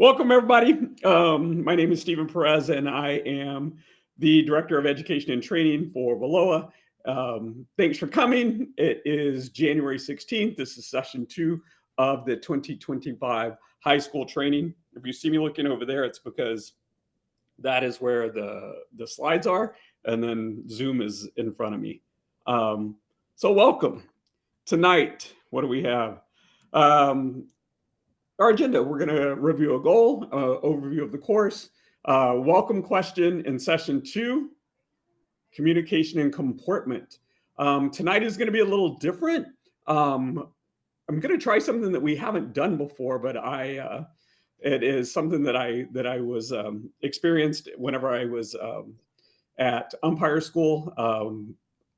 Welcome, everybody. My name is Stephen Perez, and I am the Director of Education and Training for WILOA. Thanks for coming. It is January 16th. This is session 2 of the 2025 high school training. If you see me looking over there, it's because that is where the slides are, and then Zoom is in front of me. So welcome. Tonight, what do we have? Our agenda, we're going to review a goal, overview of the course, welcome question in session 2, communication and comportment. Tonight is going to be a little different. I'm going to try something that we haven't done before, but it is something that I was experienced whenever I was at umpire school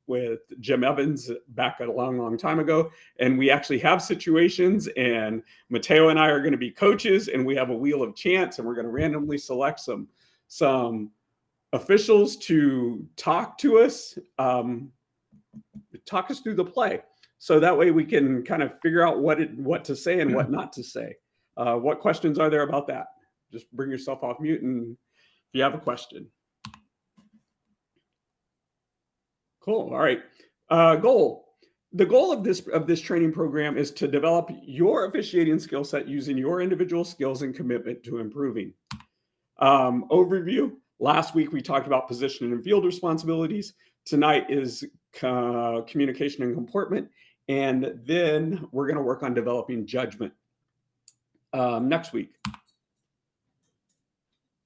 with Jim Evans back a long time ago. And we actually have situations, and Mateo and I are going to be coaches, and we have a wheel of chance, and we're going to randomly select some officials to talk to us, talk us through the play. So that way we can kind of figure out what to say and what not to say. What questions are there about that? Just bring yourself off mute and if you have a question. Cool. All right. Goal. The goal of this training program is to develop your officiating skill set using your individual skills and commitment to improving. Overview. Last week we talked about position and field responsibilities. Tonight is communication and comportment. And then we're going to work on developing judgment next week.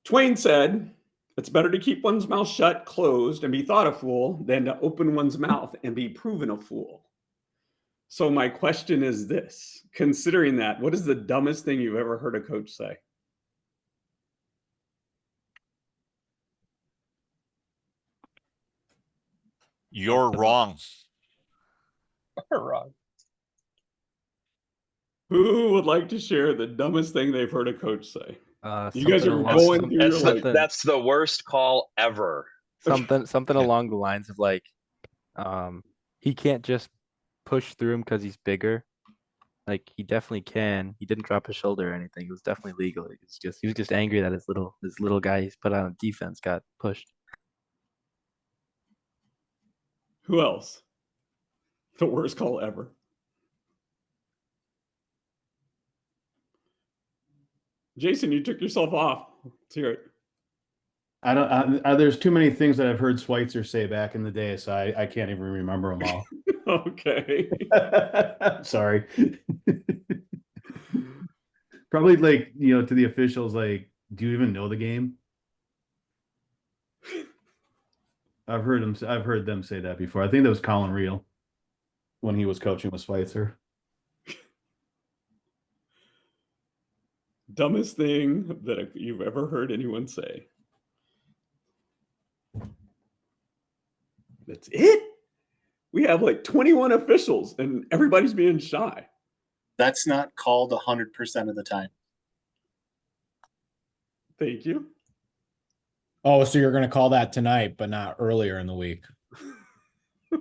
Twain said, "It's better to keep one's mouth shut, closed, and be thought a fool than to open one's mouth and be proven a fool." So my question is this, considering that, what is the dumbest thing you've ever heard a coach say? You're wrong. You're wrong. Who would like to share the dumbest thing they've heard a coach say? You guys are going through your life. That's the worst call ever. Something along the lines of like, he can't just push through him because he's bigger. Like he definitely can. He didn't drop his shoulder or anything. It was definitely legal. He was just angry that his little guy he's put on defense got pushed. Who else? The worst call ever. Jason, you took yourself off. Let's hear it. I don't. There's too many things that I've heard Schweitzer say back in the day, so I can't even remember them all. Okay. Sorry. Probably like, to the officials, like, do you even know the game? I've heard them say that before. I think that was Colin Reel when he was coaching with Schweitzer. Dumbest thing that you've ever heard anyone say. That's it? We have like 21 officials and everybody's being shy. That's not called 100% of the time. Thank you. Oh, so you're going to call that tonight, but not earlier in the week.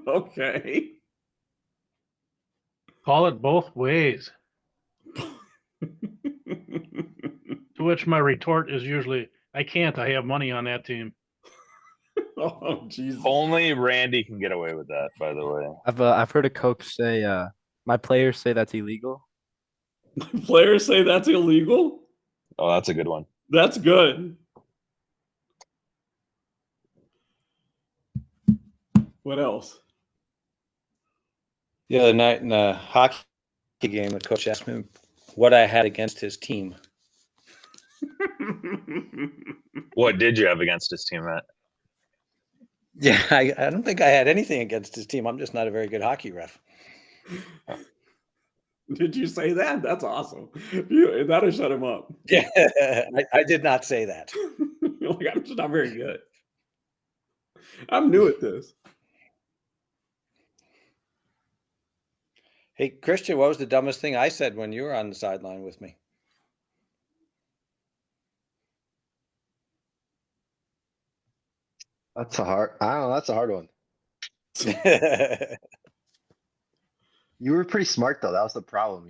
Okay. Call it both ways. To which my retort is usually, I can't. I have money on that team. Oh, Jesus. Only Randy can get away with that, by the way. I've heard a coach say, my players say that's illegal. Players say that's illegal? Oh, that's a good one. That's good. What else? The other night in a hockey game, the coach asked me what I had against his team. What did you have against his team, Matt? Yeah, I don't think I had anything against his team. I'm just not a very good hockey ref. Did you say that? That's awesome. That'll shut him up. Yeah, I did not say that. Like, I'm just not very good. I'm new at this. Hey, Christian, what was the dumbest thing I said when you were on the sideline with me? That's a hard one. You were pretty smart though. That was the problem.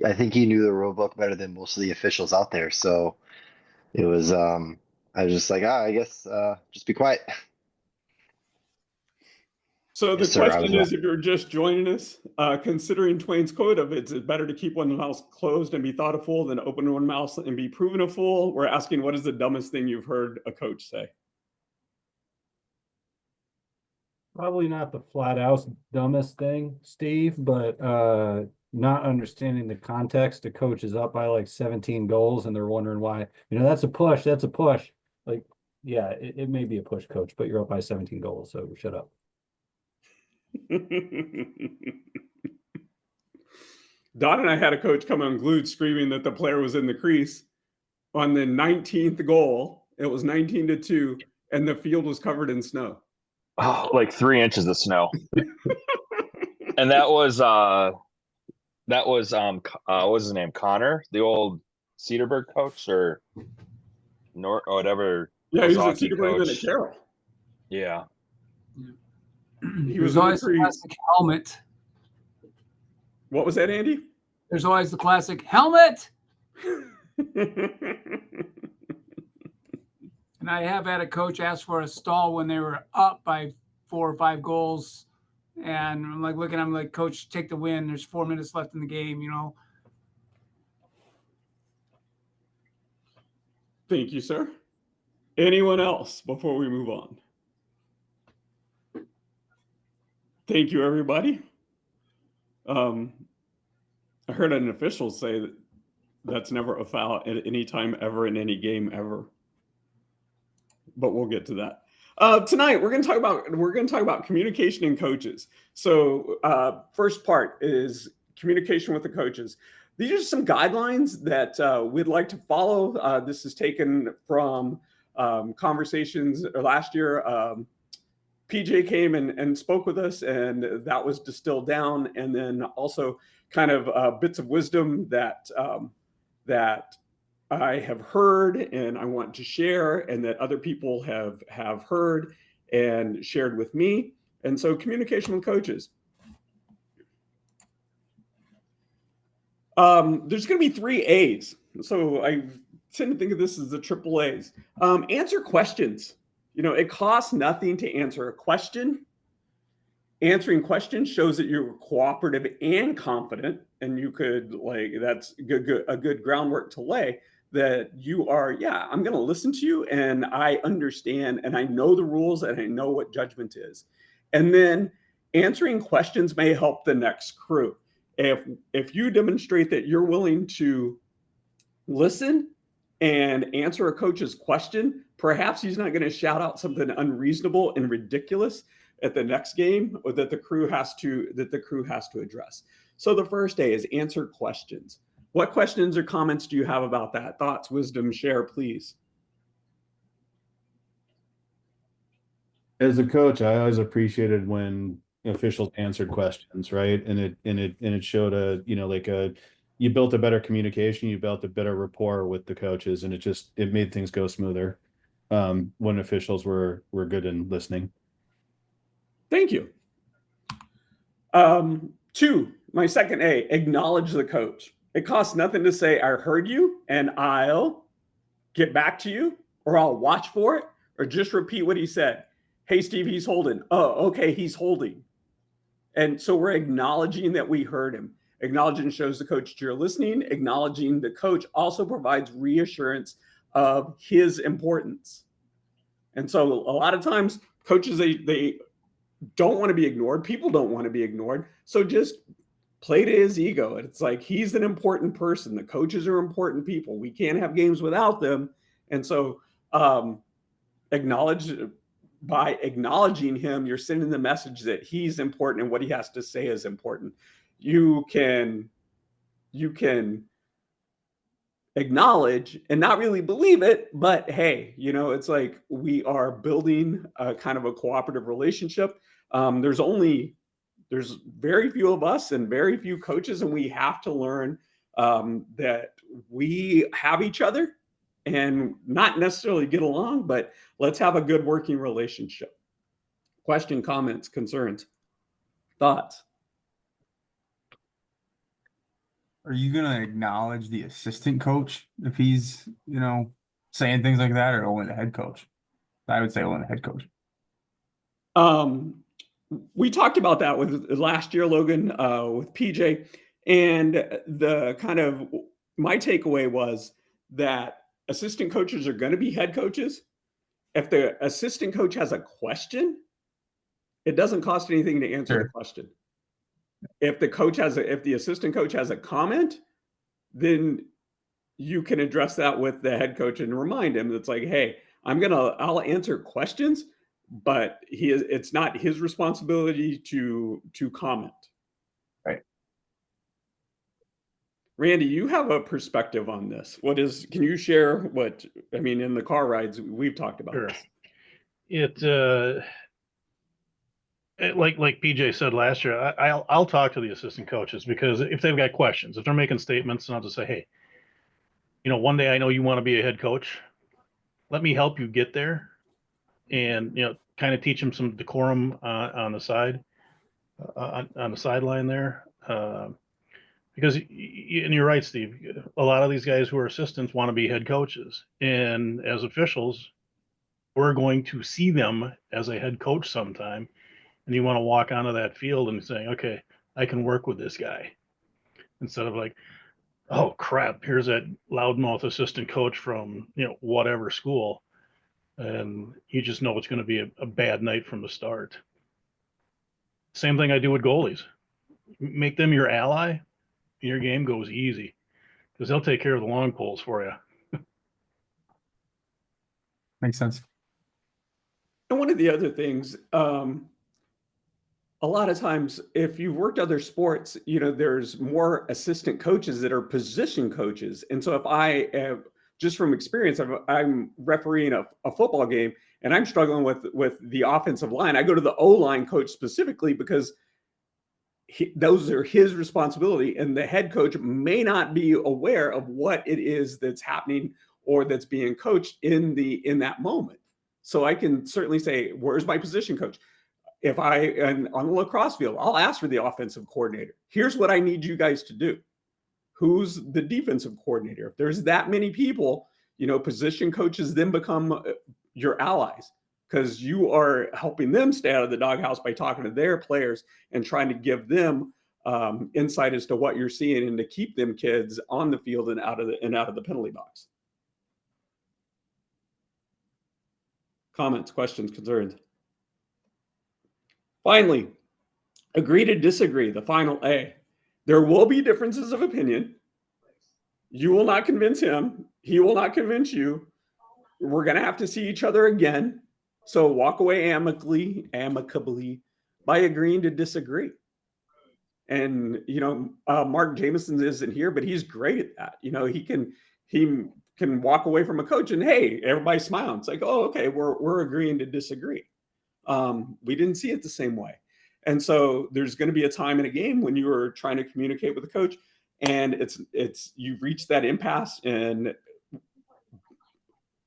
I think you knew the rule book better than most of the officials out there. So it was, I was just like, I guess, just be quiet. So the Yes, sir. I was question right. is, if you're just joining us, considering Twain's quote of it's better to keep one mouth closed and be thought a fool than open one mouth and be proven a fool. We're asking, what is the dumbest thing you've heard a coach say? Probably not the flat out dumbest thing, Steve, but not understanding the context. The coach is up by like 17 goals and they're wondering why. That's a push. That's a push. Like, yeah, it may be a push, coach, but you're up by 17 goals, so shut up. Don and I had a coach come unglued screaming that the player was in the crease on the 19th goal. It was 19-2, and the field was covered in snow. Oh, like 3 inches of snow. And that was what was his name? Connor, the old Cedarburg coach or whatever. Yeah, he was at Ozaki Cedarburg and then at coach. Carroll. Yeah. He There's was in the always the crease. classic helmet. What was that, Andy? There's always the classic helmet. And I have had a coach ask for a stall when they were up by 4 or 5 goals. And I'm like looking, I'm like, Coach, take the win. There's 4 minutes left in the game, Thank you, sir. Anyone else before we move on? Thank you, everybody. I heard an official say that that's never a foul at any time ever in any game ever. But we'll get to that. Tonight we're going to talk about communication and coaches. So first part is communication with the coaches. These are some guidelines that we'd like to follow. This is taken from conversations last year. PJ came and spoke with us, and that was distilled down, and then also kind of bits of wisdom that I have heard and I want to share, and that other people have heard and shared with me. And so communication with coaches. There's going to be 3 A's. So I tend to think of this as the triple A's. Answer questions. It costs nothing to answer a question. Answering questions shows that you're cooperative and confident, and you could that's a good groundwork to lay that you are, I'm going to listen to you and I understand and I know the rules and I know what judgment is. And then answering questions may help the next crew. If you demonstrate that you're willing to listen and answer a coach's question, perhaps he's not going to shout out something unreasonable and ridiculous at the next game, or that the crew has to address. So the first A is answer questions. What questions or comments do you have about that? Thoughts, wisdom, share, please. As a coach, I always appreciated when officials answered questions, right? And it showed you built a better communication, you built a better rapport with the coaches, and it made things go smoother when officials were good in listening. Thank you. 2, my second A, acknowledge the coach. It costs nothing to say, I heard you and I'll get back to you, or I'll watch for it, or just repeat what he said. Hey, Steve, he's holding. Oh, okay, he's holding. And so we're acknowledging that we heard him. Acknowledging shows the coach you're listening. Acknowledging the coach also provides reassurance of his importance. And so a lot of times coaches, they don't want to be ignored. People don't want to be ignored. So just play to his ego. It's like he's an important person. The coaches are important people. We can't have games without them. And so by acknowledging him, you're sending the message that he's important and what he has to say is important. You can acknowledge and not really believe it, but hey, it's like we are building a kind of a cooperative relationship. There's very few of us and very few coaches, and we have to learn that we have each other and not necessarily get along, but let's have a good working relationship. Question, comments, concerns, thoughts? are you gonna acknowledge the assistant coach if he's, saying things like that, or only the head coach? I would say only the head coach. We talked about that with last year, Logan, with PJ, and the kind of my takeaway was that assistant coaches are going to be head coaches. If the assistant coach has a question, it doesn't cost anything to answer the question. If the assistant coach has a comment, then you can address that with the head coach and remind him it's like, hey, I'll answer questions, but it's not his responsibility to comment. Right. Randy, you have a perspective on this. Can you share in the car rides we've talked about Sure. this? Like PJ said last year, I'll talk to the assistant coaches, because if they've got questions, if they're making statements, and I'll just say, hey, one day I know you want to be a head coach. Let me help you get there, and kind of teach them some decorum on the side, on the sideline there. Because and you're right, Steve. A lot of these guys who are assistants want to be head coaches, and as officials, we're going to see them as a head coach sometime. And you want to walk onto that field and saying, okay, I can work with this guy, instead of like, oh crap, here's that loudmouth assistant coach from whatever school, and you just know it's going to be a bad night from the start. Same thing I do with goalies. Make them your ally, and your game goes easy, because they'll take care of the long poles for you. Makes sense. And one of the other things, a lot of times, if you've worked other sports, there's more assistant coaches that are position coaches. And so if I, just from experience, I'm refereeing a football game and I'm struggling with the offensive line, I go to the O-line coach specifically, because those are his responsibility. And the head coach may not be aware of what it is that's happening or that's being coached in that moment. So I can certainly say, where's my position coach? If on the lacrosse field, I'll ask for the offensive coordinator. Here's what I need you guys to do. Who's the defensive coordinator? If there's that many people, position coaches then become your allies, because you are helping them stay out of the doghouse by talking to their players and trying to give them insight as to what you're seeing, and to keep them kids on the field and out of the penalty box. Comments, questions, concerns? Finally, agree to disagree, the final A. There will be differences of opinion. You will not convince him. He will not convince you. We're going to have to see each other again. So walk away amicably by agreeing to disagree. And, Mark Jameson isn't here, but he's great at that. He can walk away from a coach and, hey, everybody's smiling. It's like, oh, okay, we're agreeing to disagree. We didn't see it the same way. And so there's going to be a time in a game when you are trying to communicate with the coach, and you've reached that impasse, and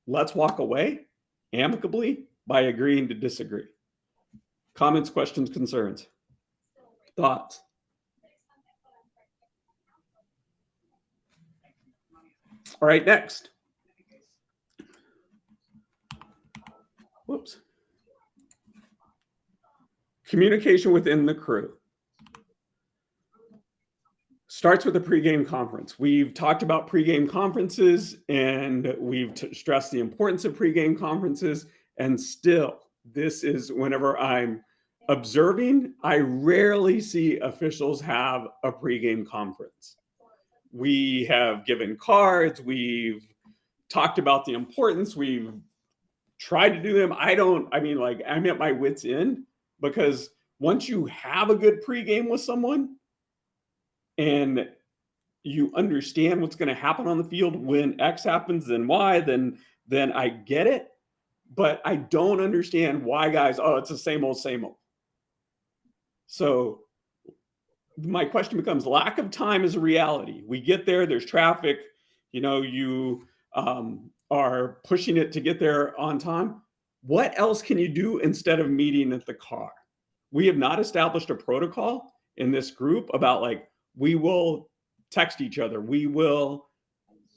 let's walk away amicably by agreeing to disagree. Comments, questions, concerns, thoughts? All right, next. Whoops. Communication within the crew. Starts with a pregame conference. We've talked about pregame conferences, and we've stressed the importance of pregame conferences. And still, this is whenever I'm observing, I rarely see officials have a pregame conference. We have given cards. We've talked about the importance. We've tried to do them. I'm at my wit's end, because once you have a good pregame with someone and you understand what's going to happen on the field, when X happens, then Y, then I get it. But I don't understand why guys, it's the same old, same old. So my question becomes, lack of time is a reality. We get there, there's traffic, you are pushing it to get there on time. What else can you do instead of meeting at the car? We have not established a protocol in this group about we will text each other. We will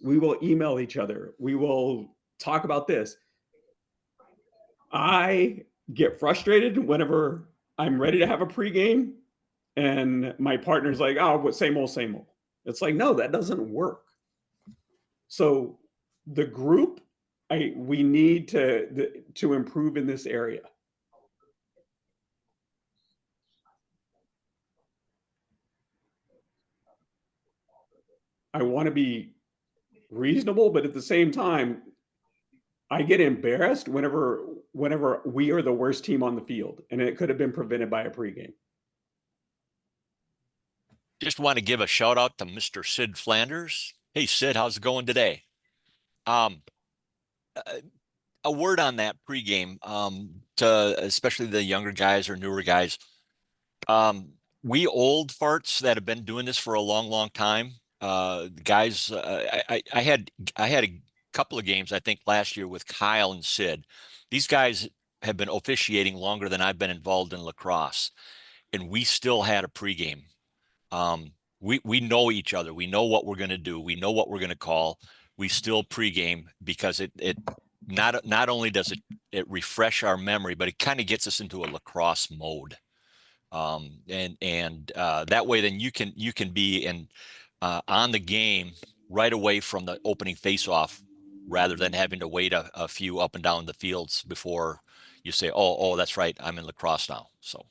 email each other. We will talk about this. I get frustrated whenever I'm ready to have a pregame and my partner's like, oh, same old, same old. It's like, no, that doesn't work. So the group, we need to improve in this area. I want to be reasonable, but at the same time, I get embarrassed whenever we are the worst team on the field, and it could have been prevented by a pregame. Just want to give a shout out to Mr. Sid Flanders. Hey, Sid, how's it going today? A word on that pregame, to especially the younger guys or newer guys. We old farts that have been doing this for a long, long time, guys, I had a couple of games, I think, last year with Kyle and Sid. These guys have been officiating longer than I've been involved in lacrosse, and we still had a pregame. We know each other. We know what we're going to do. We know what we're going to call. We still pregame because it not only does it refresh our memory, but it kind of gets us into a lacrosse mode. And that way, then you can be on the game right away from the opening face-off, rather than having to wait a few up and down the fields before you say, oh, that's right, I'm in lacrosse now. So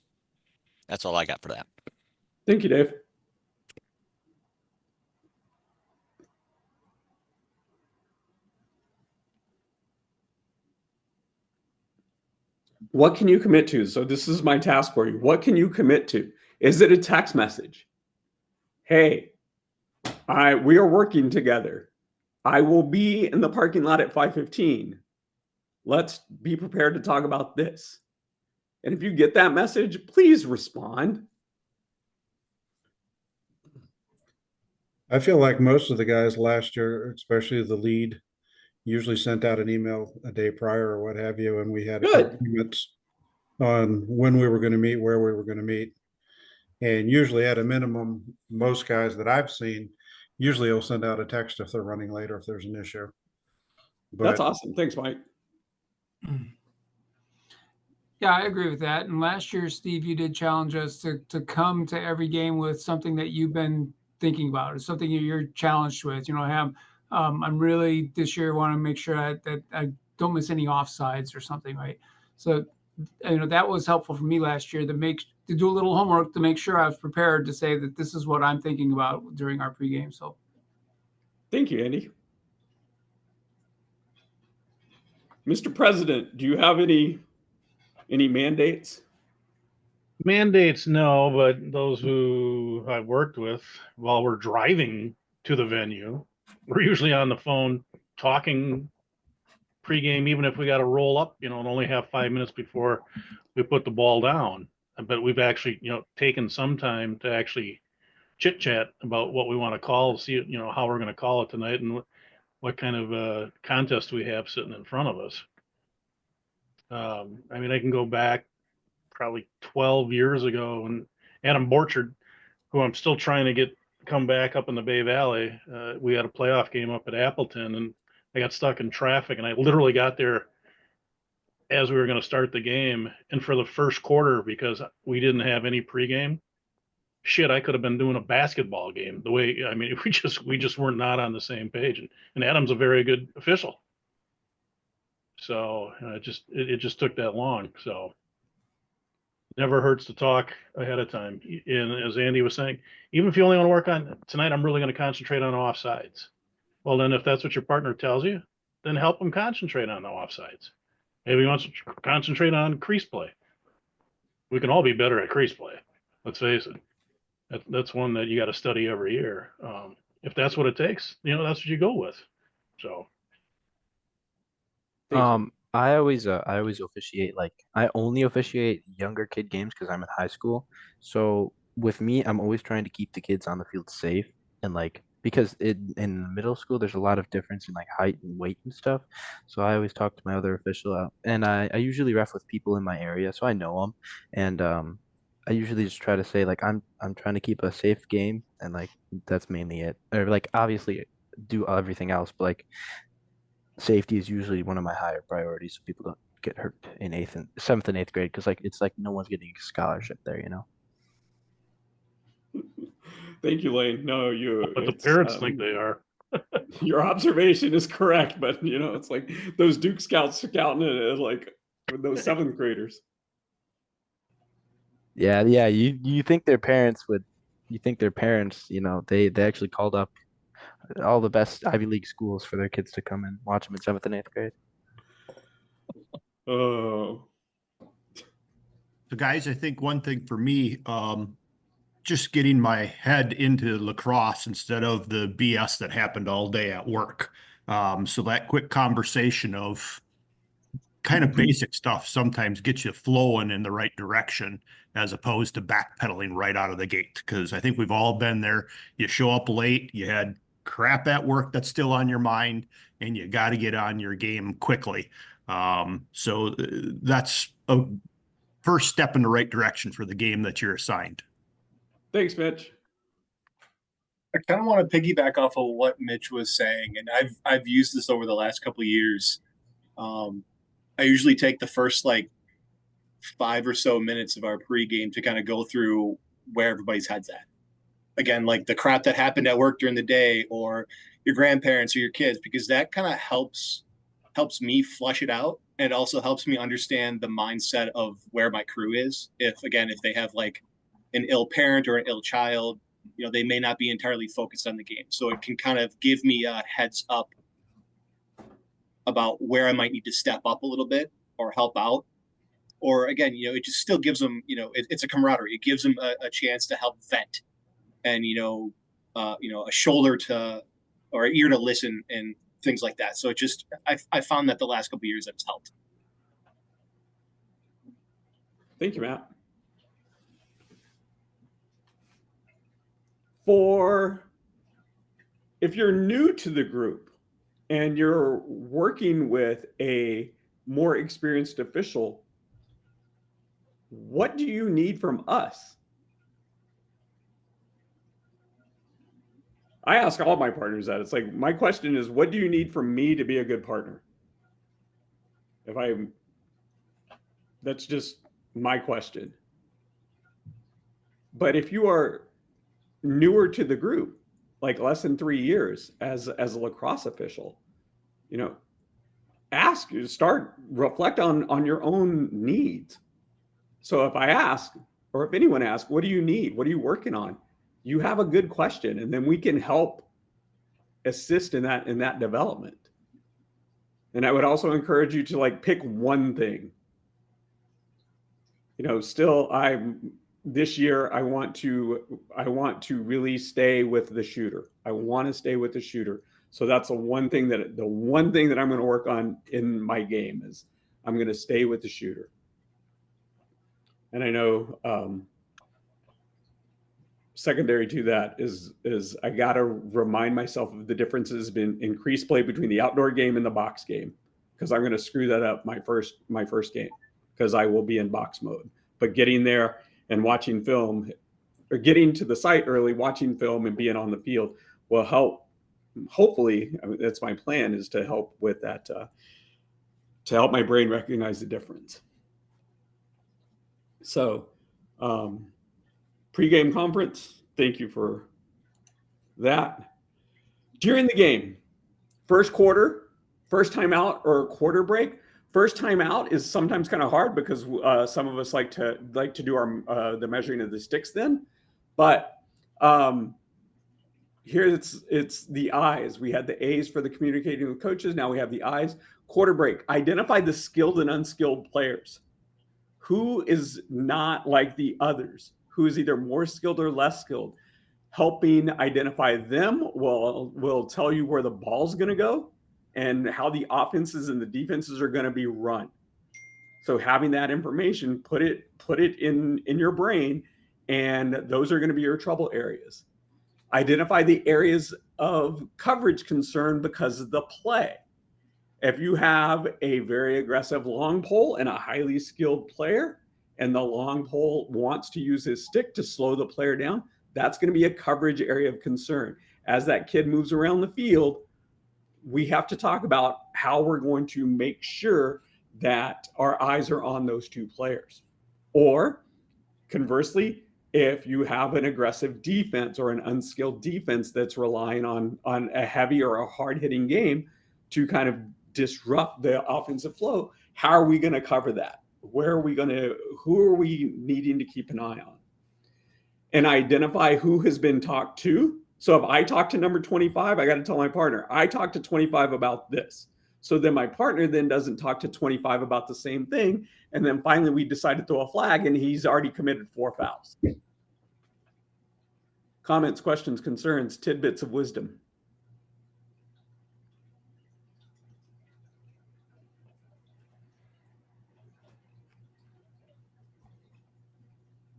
that's all I got for that. Thank you, Dave. What can you commit to? So this is my task for you. What can you commit to? Is it a text message? Hey, we are working together. I will be in the parking lot at 5:15. Let's be prepared to talk about this. And if you get that message, please respond. I feel like most of the guys last year, especially the lead, usually sent out an email a day prior or what have you, and we had agreements on when we were going to meet, where we were going to meet. And usually at a minimum, most guys that I've seen usually will send out a text if they're running late or if there's an issue. But that's awesome. Thanks, Mike. Yeah, I agree with that. And last year, Steve, you did challenge us to come to every game with something that you've been thinking about, or something you're challenged with. I'm really this year want to make sure that I don't miss any offsides or something, right? So, that was helpful for me last year to do a little homework to make sure I was prepared to say that this is what I'm thinking about during our pregame. So, thank you, Andy. Mr. President, do you have any mandates? Mandates, no, but those who I've worked with while we're driving to the venue, we're usually on the phone talking pregame, even if we got to roll up, and only have 5 minutes before we put the ball down. But we've actually, taken some time to actually chit chat about what we want to call, see, how we're going to call it tonight, and what kind of contest we have sitting in front of us. I can go back probably 12 years ago, and Adam Borchard, who I'm still trying to get come back up in the Bay Valley, we had a playoff game up at Appleton, and I got stuck in traffic, and I literally got there as we were going to start the game. And for the first quarter, because we didn't have any pregame, I could have been doing a basketball game. The way, we just were not on the same page. And Adam's a very good official. So it just took that long. So never hurts to talk ahead of time. And as Andy was saying, even if you only want to work on tonight, I'm really going to concentrate on offsides. Well, then if that's what your partner tells you, then help them concentrate on the offsides. Maybe he wants to concentrate on crease play. We can all be better at crease play. Let's face it. That's one that you got to study every year. If that's what it takes, that's what you go with. So. I always officiate, like, I only officiate younger kid games because I'm in high school. So with me, I'm always trying to keep the kids on the field safe, and like, because in middle school there's a lot of difference in like height and weight and stuff. So I always talk to my other official out, and I usually ref with people in my area, so I know them, and I usually just try to say like I'm trying to keep a safe game, and like that's mainly it. Or like obviously do everything else, but like safety is usually one of my higher priorities, so people don't get hurt in seventh and eighth grade, because like it's like no one's getting a scholarship there, you know. Thank you, Lane. No, But the parents think they are. Your observation is correct, but you know, it's like those Duke Scouts scouting it like with those seventh graders. Yeah, yeah. You think their parents would? You think their parents? You know, they actually called up all the best Ivy League schools for their kids to come and watch them in seventh and eighth grade. Oh. So guys, I think one thing for me, just getting my head into lacrosse instead of the BS that happened all day at work. So that quick conversation of kind of basic stuff sometimes gets you flowing in the right direction as opposed to backpedaling right out of the gate. Because I think we've all been there. You show up late, you had crap at work that's still on your mind, and you got to get on your game quickly. So that's a first step in the right direction for the game that you're assigned. Thanks, Mitch. I kind of want to piggyback off of what Mitch was saying, and I've used this over the last couple of years. I usually take the first like 5 or so minutes of our pregame to kind of go through where everybody's head's at. Again, like the crap that happened at work during the day, or your grandparents or your kids, because that kind of helps me flush it out, and it also helps me understand the mindset of where my crew is. If they have like an ill parent or an ill child, you know, they may not be entirely focused on the game. So it can kind of give me a heads up about where I might need to step up a little bit or help out. Or again, you know, it just still gives them, you know, it's a camaraderie. It gives them a chance to help vent, and a shoulder to, or an ear to listen, and things like that. So it just, I found that the last couple of years that's helped. Thank you, Matt. For if you're new to the group and you're working with a more experienced official, what do you need from us? I ask all my partners that. It's like, my question is, what do you need from me to be a good partner? That's just my question. But if you are newer to the group, like less than 3 years as a lacrosse official, you know, reflect on your own needs. So if I ask, or if anyone asks, what do you need? What are you working on? You have a good question, and then we can help assist in that development. And I would also encourage you to like pick one thing. You know, this year I want to really stay with the shooter. I want to stay with the shooter. So that's the one thing that I'm going to work on in my game is I'm going to stay with the shooter. And I know secondary to that is I got to remind myself of the differences in increased play between the outdoor game and the box game, because I'm going to screw that up my first game, because I will be in box mode. But getting there and watching film, or getting to the site early, watching film and being on the field will help. Hopefully, that's my plan, is to help with that, to help my brain recognize the difference. So, pre-game conference, thank you for that. During the game, first quarter, first time out or quarter break. First time out is sometimes kind of hard because some of us like to do our the measuring of the sticks then. But here it's the I's. We had the A's for the communicating with coaches. Now we have the I's. Quarter break. Identify the skilled and unskilled players. Who is not like the others? Who is either more skilled or less skilled? Helping identify them will tell you where the ball's going to go and how the offenses and the defenses are going to be run. So having that information, put it in your brain, and those are going to be your trouble areas. Identify the areas of coverage concern because of the play. If you have a very aggressive long pole and a highly skilled player, and the long pole wants to use his stick to slow the player down, that's going to be a coverage area of concern. As that kid moves around the field, we have to talk about how we're going to make sure that our eyes are on those two players. Or conversely, if you have an aggressive defense or an unskilled defense that's relying on a heavy or a hard-hitting game to kind of disrupt the offensive flow, how are we going to cover that? Who are we needing to keep an eye on? And identify who has been talked to. So if I talk to number 25, I got to tell my partner, I talked to 25 about this. So then my partner then doesn't talk to 25 about the same thing. And then finally we decide to throw a flag and he's already committed 4 fouls. Comments, questions, concerns, tidbits of wisdom.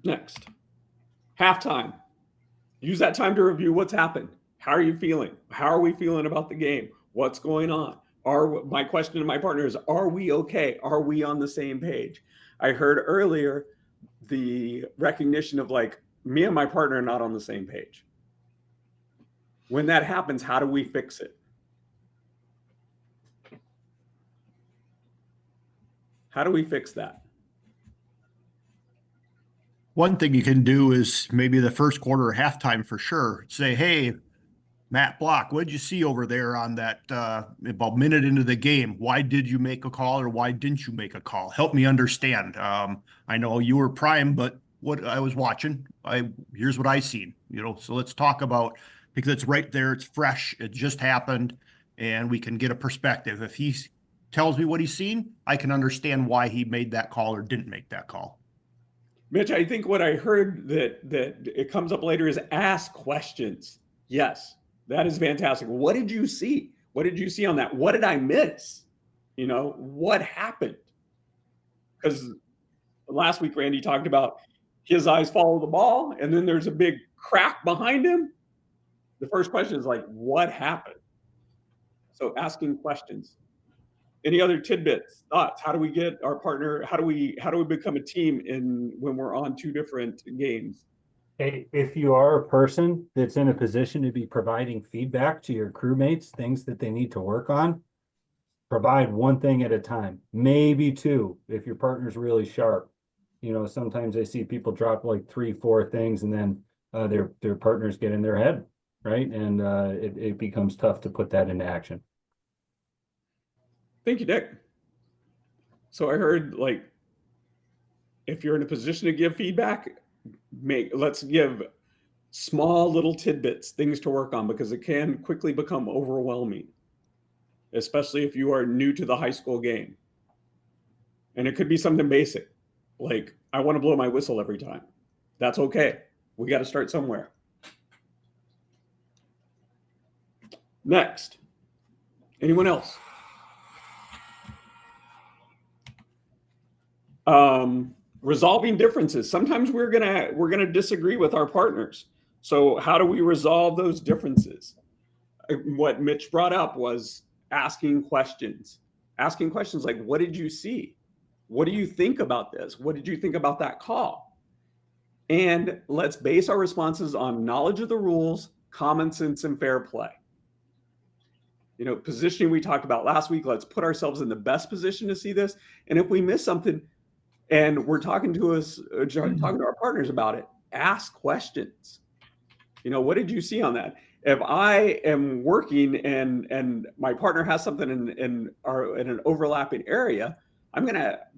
Next, halftime. Use that time to review what's happened. How are you feeling? How are we feeling about the game? What's going on? My question to my partner is, are we okay? Are we on the same page? I heard earlier the recognition of like, me and my partner are not on the same page. When that happens, how do we fix it? How do we fix that? One thing you can do is maybe the first quarter or halftime for sure. Say, hey, Matt Block, what did you see over there on that about minute into the game? Why did you make a call or why didn't you make a call? Help me understand. I know you were prime, but what I was watching, here's what I seen. So let's talk about, because it's right there, it's fresh, it just happened, and we can get a perspective. If he tells me what he's seen, I can understand why he made that call or didn't make that call. Mitch, I think what I heard that it comes up later is ask questions. Yes, that is fantastic. What did you see? What did you see on that? What did I miss? What happened? Because last week, Randy talked about his eyes follow the ball, and then there's a big crack behind him. The first question is like, what happened? So asking questions. Any other tidbits, thoughts? How do we get our partner? How do we become a team when we're on 2 different games? Hey, if you are a person that's in a position to be providing feedback to your crewmates, things that they need to work on, provide one thing at a time, maybe 2 if your partner's really sharp. Sometimes I see people drop like 3, 4 things, and then their partners get in their head, right? And it becomes tough to put that into action. Thank you, Dick. So I heard, like, if you're in a position to give feedback, let's give small little tidbits, things to work on, because it can quickly become overwhelming, especially if you are new to the high school game. And it could be something basic, like, I want to blow my whistle every time. That's okay. We got to start somewhere. Next. Anyone else? Resolving differences. Sometimes we're gonna disagree with our partners. So how do we resolve those differences? What Mitch brought up was asking questions. Asking questions like, what did you see? What do you think about this? What did you think about that call? And let's base our responses on knowledge of the rules, common sense, and fair play. Positioning we talked about last week, let's put ourselves in the best position to see this. And if we miss something, and we're talking to our partners about it, ask questions. What did you see on that? If I am working and my partner has something in an overlapping area,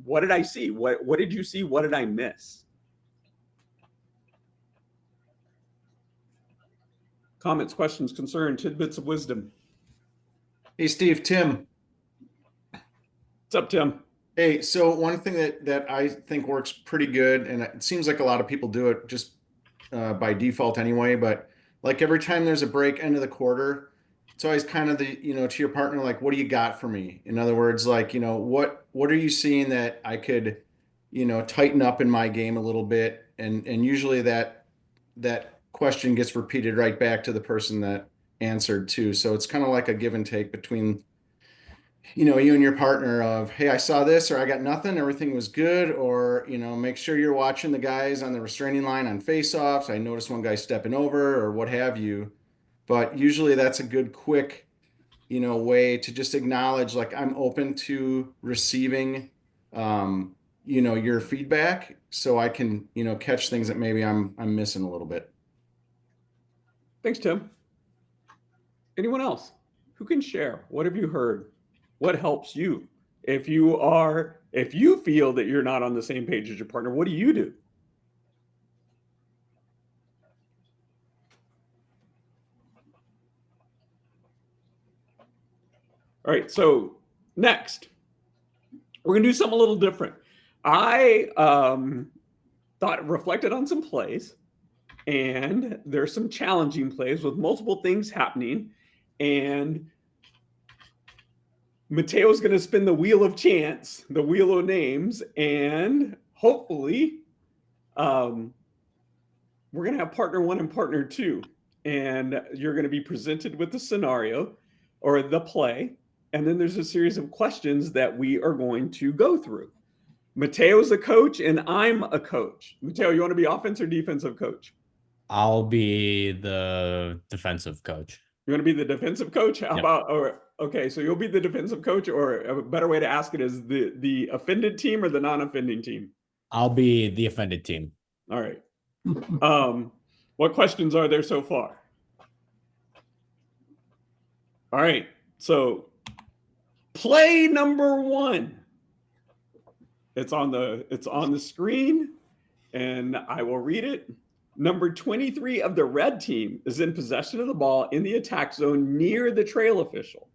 what did I see? What did you see? What did I miss? Comments, questions, concerns, tidbits of wisdom. Hey, Steve, Tim. What's up, Tim? Hey, so one thing that I think works pretty good, and it seems like a lot of people do it just by default anyway, but like every time there's a break end of the quarter, it's always kind of to your partner, like, what do you got for me? In other words, like, what are you seeing that I could, tighten up in my game a little bit? And usually that question gets repeated right back to the person that answered too. So it's kind of like a give and take between you and your partner of, hey, I saw this, or I got nothing, everything was good, or, make sure you're watching the guys on the restraining line on face-offs. I noticed one guy stepping over or what have you. But usually that's a good, quick, way to just acknowledge, like, I'm open to receiving, your feedback so I can, catch things that maybe I'm missing a little bit. Thanks, Tim. Anyone else who can share? What have you heard? What helps you? If you feel that you're not on the same page as your partner, what do you do? All right, so next, we're gonna do something a little different. I reflected on some plays, and there's some challenging plays with multiple things happening, and Mateo's going to spin the wheel of chance, the wheel of names, and hopefully we're going to have partner one and partner two. And you're going to be presented with the scenario or the play. And then there's a series of questions that we are going to go through. Mateo's a coach and I'm a coach. Mateo, you want to be offense or defensive coach? I'll be the defensive coach. You want to be the defensive coach? How about, okay, so you'll be the defensive coach, or a better way to ask it is the offended team or the non-offending team? I'll be the offended team. All right. What questions are there so far? All right. So play number one. It's on the screen, and I will read it. Number 23 of the red team is in possession of the ball in the attack zone near the trail official.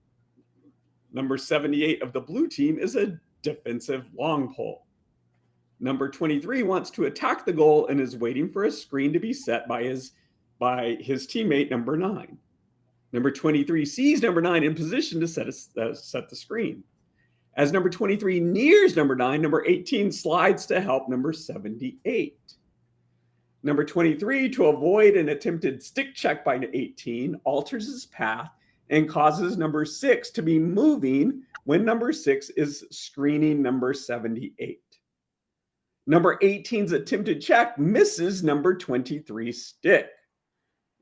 Number 78 of the blue team is a defensive long pole. Number 23 wants to attack the goal and is waiting for a screen to be set by his teammate, number 9. Number 23 sees number 9 in position to set the screen. As number 23 nears number 9, number 18 slides to help number 78. Number 23, to avoid an attempted stick check by 18, alters his path and causes number 6 to be moving when number 6 is screening number 78. Number 18's attempted check misses number 23's stick.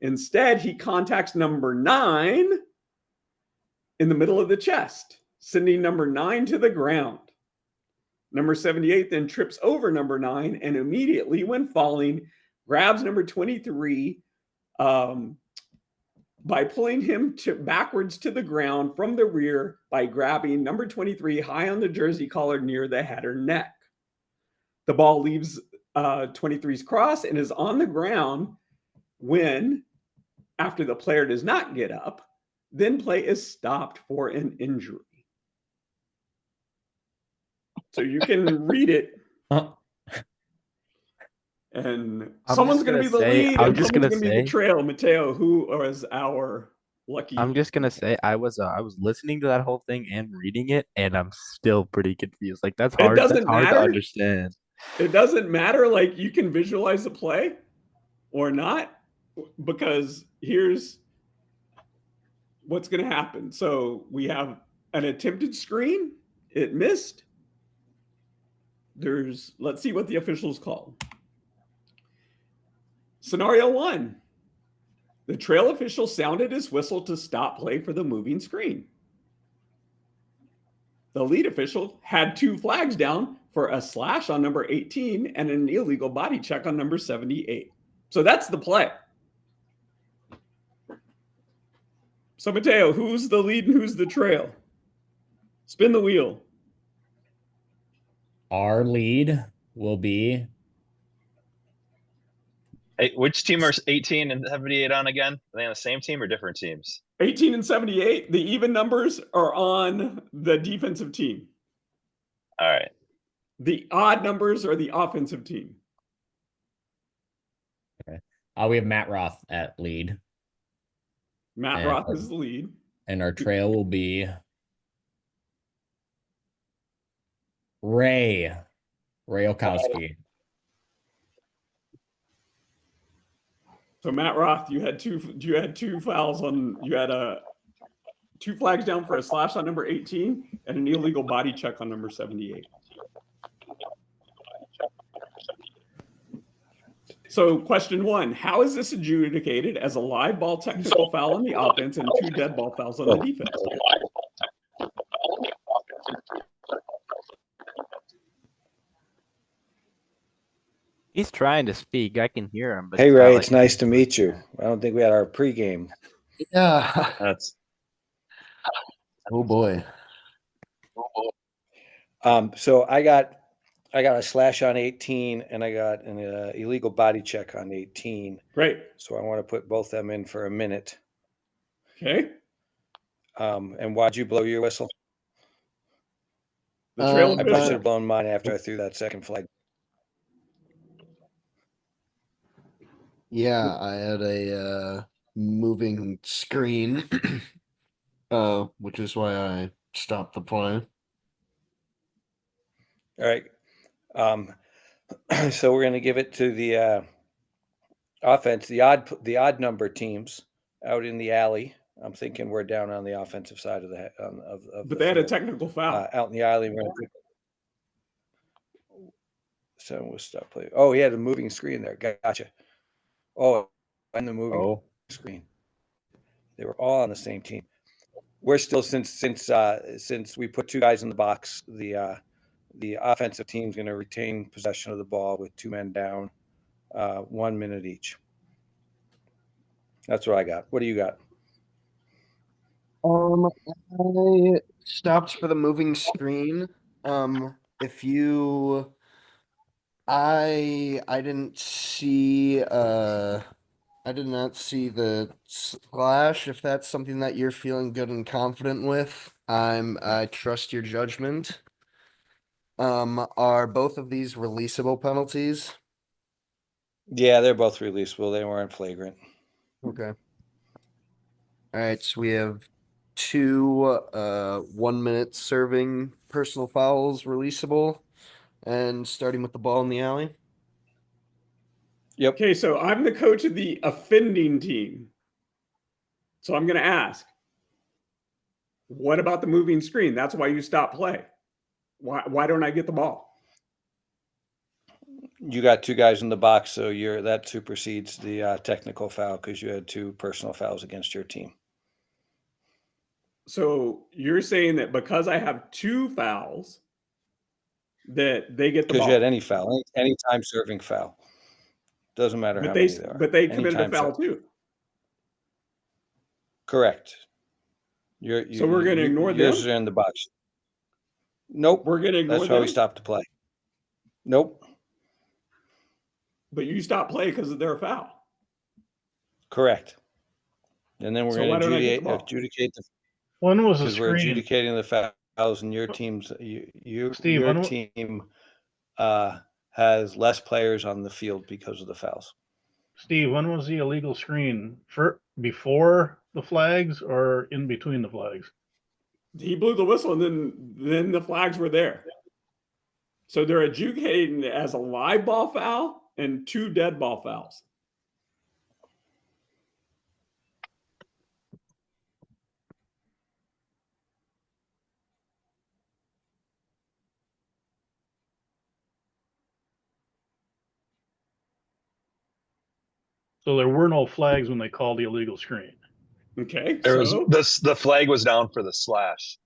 Instead, he contacts number 9 in the middle of the chest, sending number 9 to the ground. Number 78 then trips over number 9 and immediately, when falling, grabs number 23 by pulling him backwards to the ground from the rear by grabbing number 23 high on the jersey collar near the head or neck. The ball leaves 23's cross and is on the ground when, after the player does not get up, then play is stopped for an injury. So you can read it. And someone's going to be the lead and someone's going to be the trail. Mateo, who is our lucky? I'm just going to say I was listening to that whole thing and reading it, and I'm still pretty confused. Like, that's hard. That's hard to understand. It doesn't matter. Like, you can visualize the play or not, because here's what's going to happen. So we have an attempted screen. It missed. Let's see what the officials call. Scenario 1. The trail official sounded his whistle to stop play for the moving screen. The lead official had 2 flags down for a slash on number 18 and an illegal body check on number 78. So that's the play. So Mateo, who's the lead and who's the trail? Spin the wheel. Our lead will be. Hey, which team are 18 and 78 on again? Are they on the same team or different teams? 18 and 78, the even numbers are on the defensive team. All right. The odd numbers are the offensive team. Okay. We have Matt Roth at lead. Matt Roth is the lead. And our trail will be Ray Olkowski. So Matt Roth, you had two fouls on. You had a 2 flags down for a slash on number 18 and an illegal body check on number 78. So question 1, how is this adjudicated as a live ball technical foul on the offense and 2 dead ball fouls on the defense? He's trying to speak. I can hear him. But Hey, it's not Ray, like it's nice to meet you. I don't think we had our pregame. Yeah. That's Oh boy. So I got a slash on 18 and I got an illegal body check on 18. Great. So I want to put both them in for a minute. Okay. And why'd you blow your whistle? The trail I official. probably should have blown mine after I threw that second flag. Yeah, I had a moving screen, which is why I stopped the play. All right. So we're going to give it to the offense, the odd number teams out in the alley. I'm thinking we're down on the offensive side of the of But the they had a field. technical foul. Out in the alley. We're gonna so we'll stop playing. Oh, he had a moving screen there. Gotcha. Oh, and the moving screen. They were all on the same team. We're still since we put 2 guys in the box, the offensive team's going to retain possession of the ball with 2 men down, 1 minute each. That's what I got. What do you got? I stopped for the moving screen. If you, I didn't see, I did not see the slash. If that's something that you're feeling good and confident with, I trust your judgment. Are both of these releasable penalties? Yeah, they're both releasable. They weren't flagrant. Okay. All right, so we have 2 1 minute serving personal fouls releasable, and starting with the ball in the alley. Yep. Okay, so I'm the coach of the offending team. So I'm going to ask, what about the moving screen? That's why you stop play. Why don't I get the ball? You got 2 guys in the box, so that supersedes the technical foul because you had 2 personal fouls against your team. So you're saying that because I have 2 fouls, that they get the ball? Because you had any foul, any time serving foul. Doesn't matter how many there are. But they committed a Anytime foul too. Correct. So we're going to ignore them? Yours are in the box. Nope. We're going to ignore That's them? why we stopped the play. Nope. But you stopped play because of their foul. Correct. And then we're So why going don't I to get the ball? adjudicate the When was the because we're screen? adjudicating the fouls, and your team's Steve, your when team has less players on the field because of the fouls. Steve, when was the illegal screen? Before the flags or in between the flags? He blew the whistle, and then the flags were there. So they're adjudicating it as a live ball foul and 2 dead ball fouls. So there were no flags when they called the illegal screen. Okay. There was the flag was down for the slash.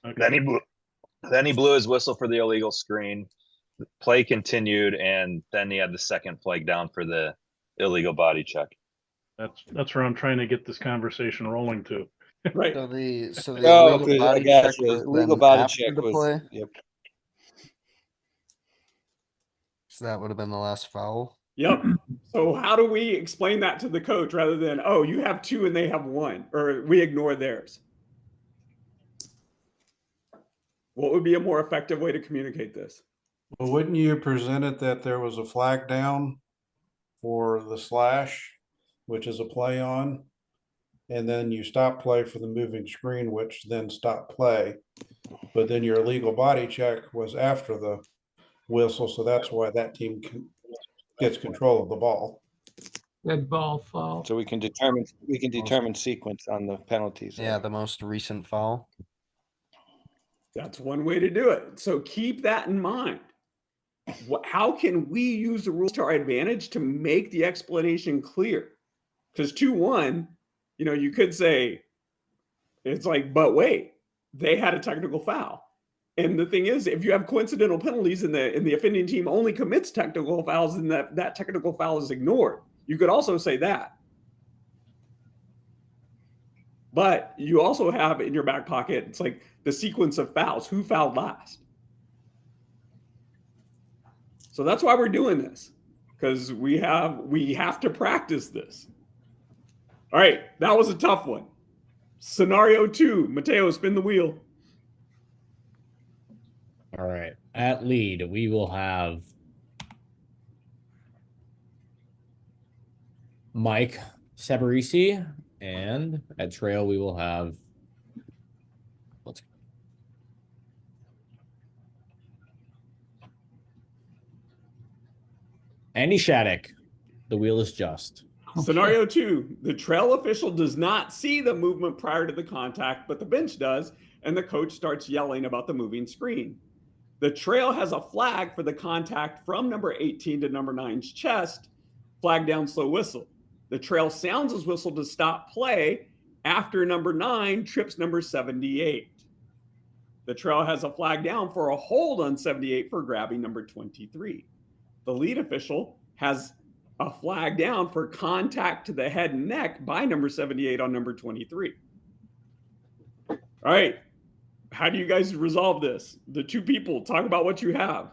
Okay. Then he blew his whistle for the illegal screen. The play continued, and then he had the second flag down for the illegal body check. That's where I'm trying to get this conversation rolling to. Right. So the Oh, illegal 'cause I body got check you. was Illegal then body after check the was play. yep. So that would have been the last foul. Yep. So how do we explain that to the coach rather than, oh, you have 2 and they have 1, or we ignore theirs? What would be a more effective way to communicate this? Well, wouldn't you present it that there was a flag down for the slash, which is a play on, and then you stop play for the moving screen, which then stop play, but then your illegal body check was after the whistle, so that's why that team gets control of the ball. Dead ball foul. So we can determine sequence on the penalties. Yeah, the most recent foul. That's one way to do it. So keep that in mind. How can we use the rules to our advantage to make the explanation clear? Because 2-1, you could say, it's like, but wait, they had a technical foul. And the thing is, if you have coincidental penalties and the offending team only commits technical fouls, then that technical foul is ignored. You could also say that. But you also have in your back pocket, it's like the sequence of fouls. Who fouled last? So that's why we're doing this, because we have to practice this. All right, that was a tough one. Scenario 2, Mateo, spin the wheel. All right. At lead, we will have Mike Sabarisi, and at trail, we will have Andy Shattuck. The wheel is just. Scenario 2, the trail official does not see the movement prior to the contact, but the bench does, and the coach starts yelling about the moving screen. The trail has a flag for the contact from number 18 to number 9's chest, flag down, slow whistle. The trail sounds his whistle to stop play after number 9 trips number 78. The trail has a flag down for a hold on 78 for grabbing number 23. The lead official has a flag down for contact to the head and neck by number 78 on number 23. All right. How do you guys resolve this? The two people, talk about what you have.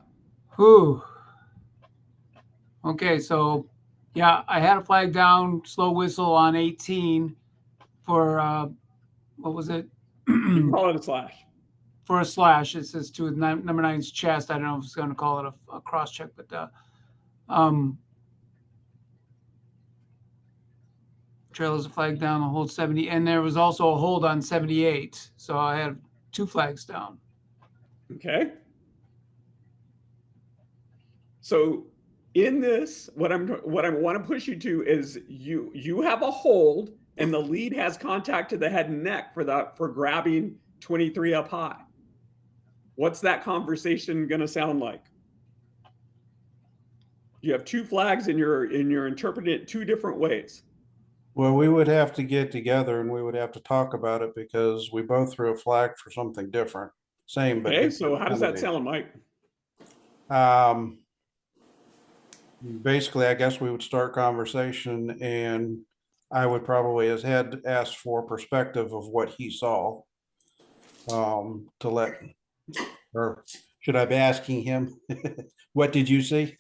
Whew. Okay, so yeah, I had a flag down, slow whistle on 18 for what was it? You can call it a slash. For a slash. It says to number 9's chest. I don't know if it's going to call it a cross check, but trail is a flag down, the hold 70, and there was also a hold on 78. So I had 2 flags down. Okay. So in this, what I want to push you to is you have a hold, and the lead has contact to the head and neck for grabbing 23 up high. What's that conversation going to sound like? You have 2 flags, and you're interpreting it 2 different ways. Well, we would have to get together and we would have to talk about it because we both threw a flag for something different. Same, but okay. So how does that sound, Mike? Basically, I guess we would start conversation, and I would probably, as head, ask for perspective of what he saw. Or should I be asking him? What did you see?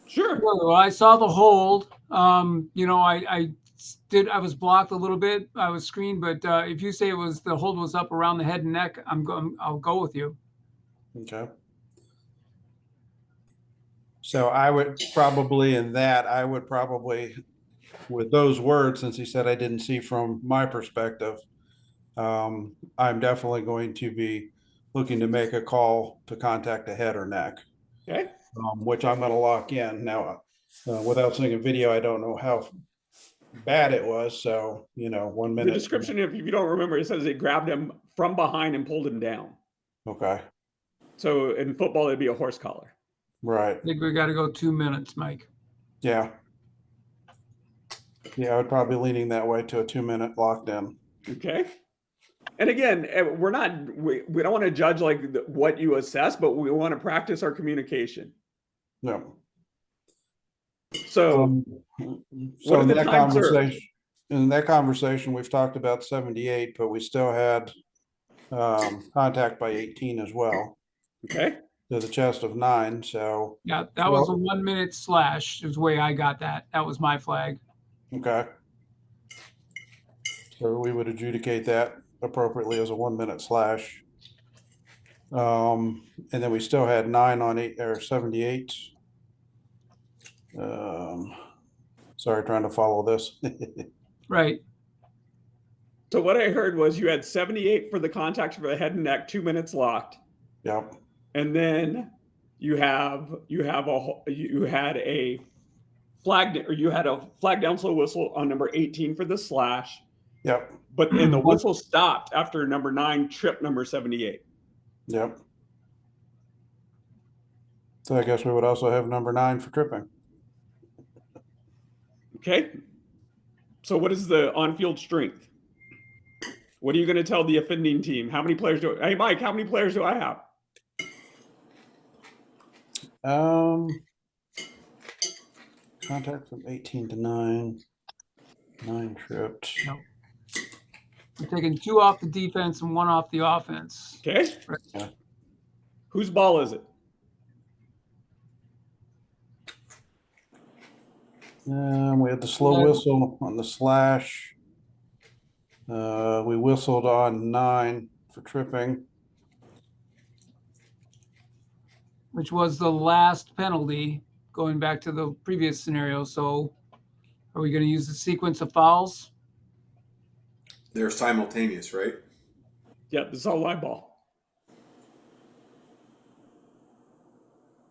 Sure. Well, I saw the hold. I was blocked a little bit. I was screened, but if you say the hold was up around the head and neck, I'll go with you. Okay. So I would probably, with those words, since he said I didn't see from my perspective, I'm definitely going to be looking to make a call to contact the head or neck. Okay. Which I'm going to lock in now. Without seeing a video, I don't know how bad it was. So 1 minute. The description, if you don't remember, it says it grabbed him from behind and pulled him down. Okay. So in football, it'd be a horse collar. Right. I think we got to go 2 minutes, Mike. Yeah. Yeah, I would probably be leaning that way to a 2-minute lockdown. Okay. And again, we don't want to judge what you assess, but we want to practice our communication. No. So, in that conversation, we've talked about 78, but we still had contact by 18 as well. Okay. To the chest of 9. So yeah, that was a 1 minute slash. Is the way I got that. That was my flag. Okay. So we would adjudicate that appropriately as a 1 minute slash. And then we still had 9 on 8 or 78. Sorry, trying to follow this. Right. So what I heard was you had 78 for the contact for the head and neck, 2 minutes locked. Yep. And then you had a you had a flag down slow whistle on number 18 for the slash. Yep. But and the whistle stopped after number 9 tripped number 78. Yep. So I guess we would also have number 9 for tripping. Okay. So what is the on-field strength? What are you going to tell the offending team? How many players hey, Mike, how many players do I have? Contact from 18 to 9. 9 tripped. No. You're taking 2 off the defense and 1 off the offense. Okay. Right. Yeah. Whose ball is it? We had the slow whistle on the slash. We whistled on 9 for tripping. Which was the last penalty going back to the previous scenario. So are we going to use the sequence of fouls? They're simultaneous, right? Yeah, this is all live ball.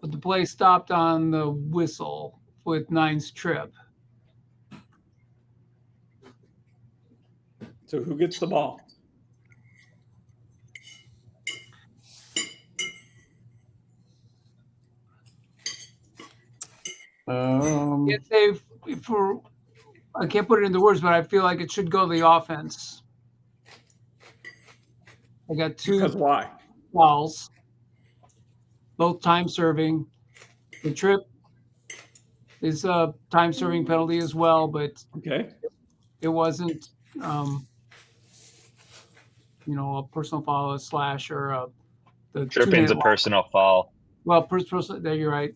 But the play stopped on the whistle with 9's trip. So who gets the ball? Can't say I can't put it into words, but I feel like it should go to the offense. I got 2 Because why? fouls, both time serving. The trip is a time serving penalty as well, but okay, it wasn't a personal foul, a slash, or the Tripping's a personal foul. Well, personal. There, you're right.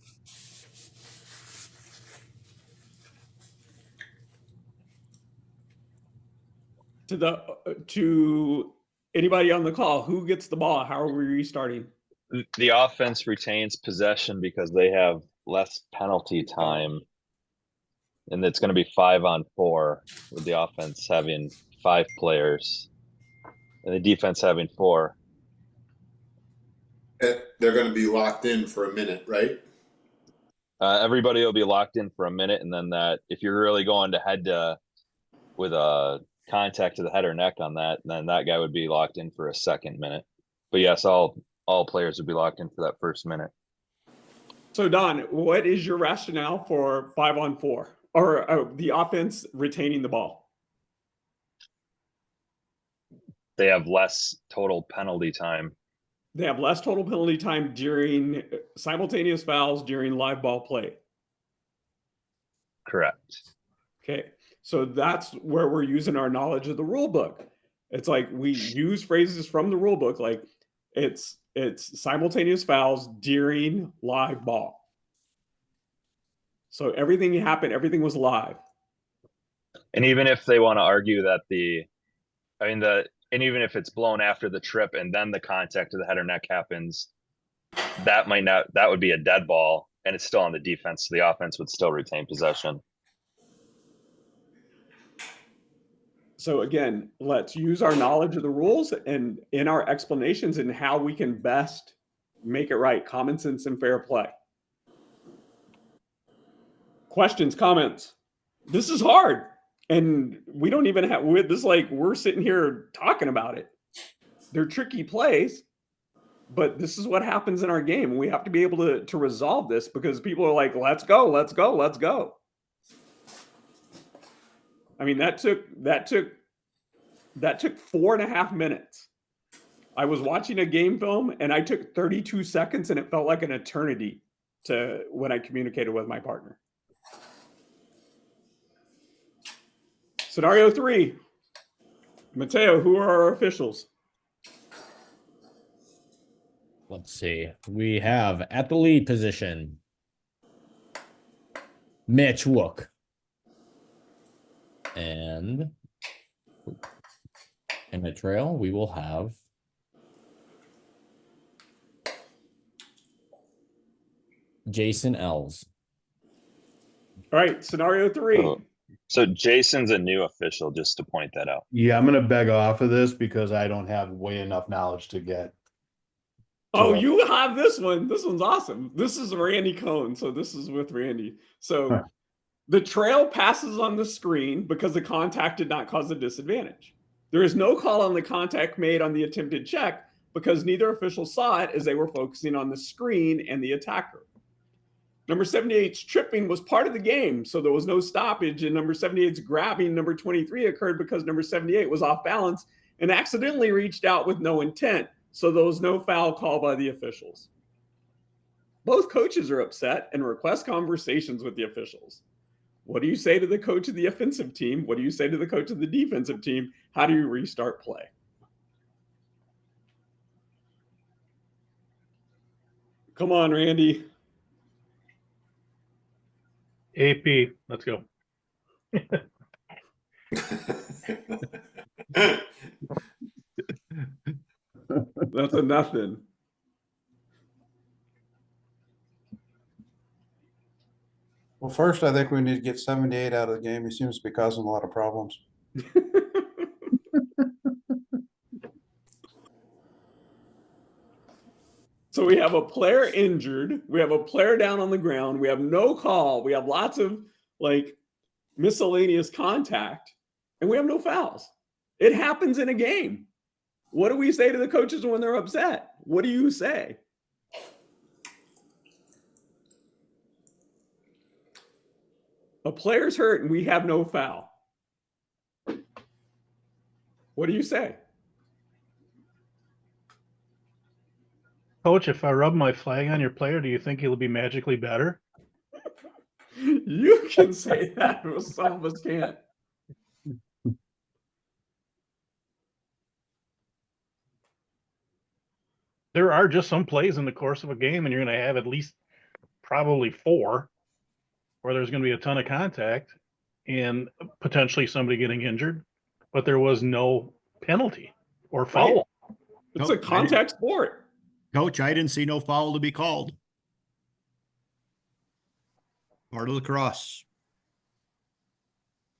To anybody on the call, who gets the ball? How are we restarting? The offense retains possession because they have less penalty time, and it's going to be 5-on-4 with the offense having 5 players and the defense having 4. They're going to be locked in for a minute, right? Everybody will be locked in for a minute, and then that if you're really going to head to with a contact to the head or neck on that, then that guy would be locked in for a second minute. But yes, all players would be locked in for that first minute. So Don, what is your rationale for 5-on-4 or the offense retaining the ball? They have less total penalty time. They have less total penalty time during simultaneous fouls during live ball play. Correct. Okay. So that's where we're using our knowledge of the rule book. It's like we use phrases from the rule book, like it's simultaneous fouls during live ball. So everything happened, everything was live. And even if they want to argue that and even if it's blown after the trip and then the contact to the head or neck happens, that would be a dead ball and it's still on the defense. So the offense would still retain possession. So again, let's use our knowledge of the rules and in our explanations and how we can best make it right. Common sense and fair play. Questions, comments? This is hard. And we don't even have this, like we're sitting here talking about it. They're tricky plays, but this is what happens in our game. We have to be able to resolve this because people are like, let's go, let's go, let's go. I mean, that took 4.5 minutes. I was watching a game film and I took 32 seconds and it felt like an eternity to when I communicated with my partner. Scenario 3. Mateo, who are our officials? Let's see. We have at the lead position, Mitch Wook. And in the trail, we will have Jason Ells. All right, scenario 3. So Jason's a new official, just to point that out. Yeah, I'm going to beg off of this because I don't have way enough knowledge to get. Oh, you have this one. This one's awesome. This is Randy Cohn. So this is with Randy. So The trail passes on the screen because the contact did not cause a disadvantage. There is no call on the contact made on the attempted check because neither official saw it as they were focusing on the screen and the attacker. Number 78's tripping was part of the game, so there was no stoppage, and number 78's grabbing number 23 occurred because number 78 was off balance and accidentally reached out with no intent, so there was no foul call by the officials. Both coaches are upset and request conversations with the officials. What do you say to the coach of the offensive team? What do you say to the coach of the defensive team? How do you restart play? Come on, Randy. AP, let's go. That's a nothing. Well, first, I think we need to get 78 out of the game. He seems to be causing a lot of problems. So we have a player injured. We have a player down on the ground. We have no call. We have lots of like miscellaneous contact, and we have no fouls. It happens in a game. What do we say to the coaches when they're upset? What do you say? A player's hurt and we have no foul. What do you say? Coach, if I rub my flag on your player, do you think he'll be magically better? You can say that, but some of us can't. There are just some plays in the course of a game, and you're going to have at least probably 4 where there's going to be a ton of contact and potentially somebody getting injured, but there was no penalty or foul. Right. It's a contact sport. Coach, I didn't see no foul to be called. Part of lacrosse.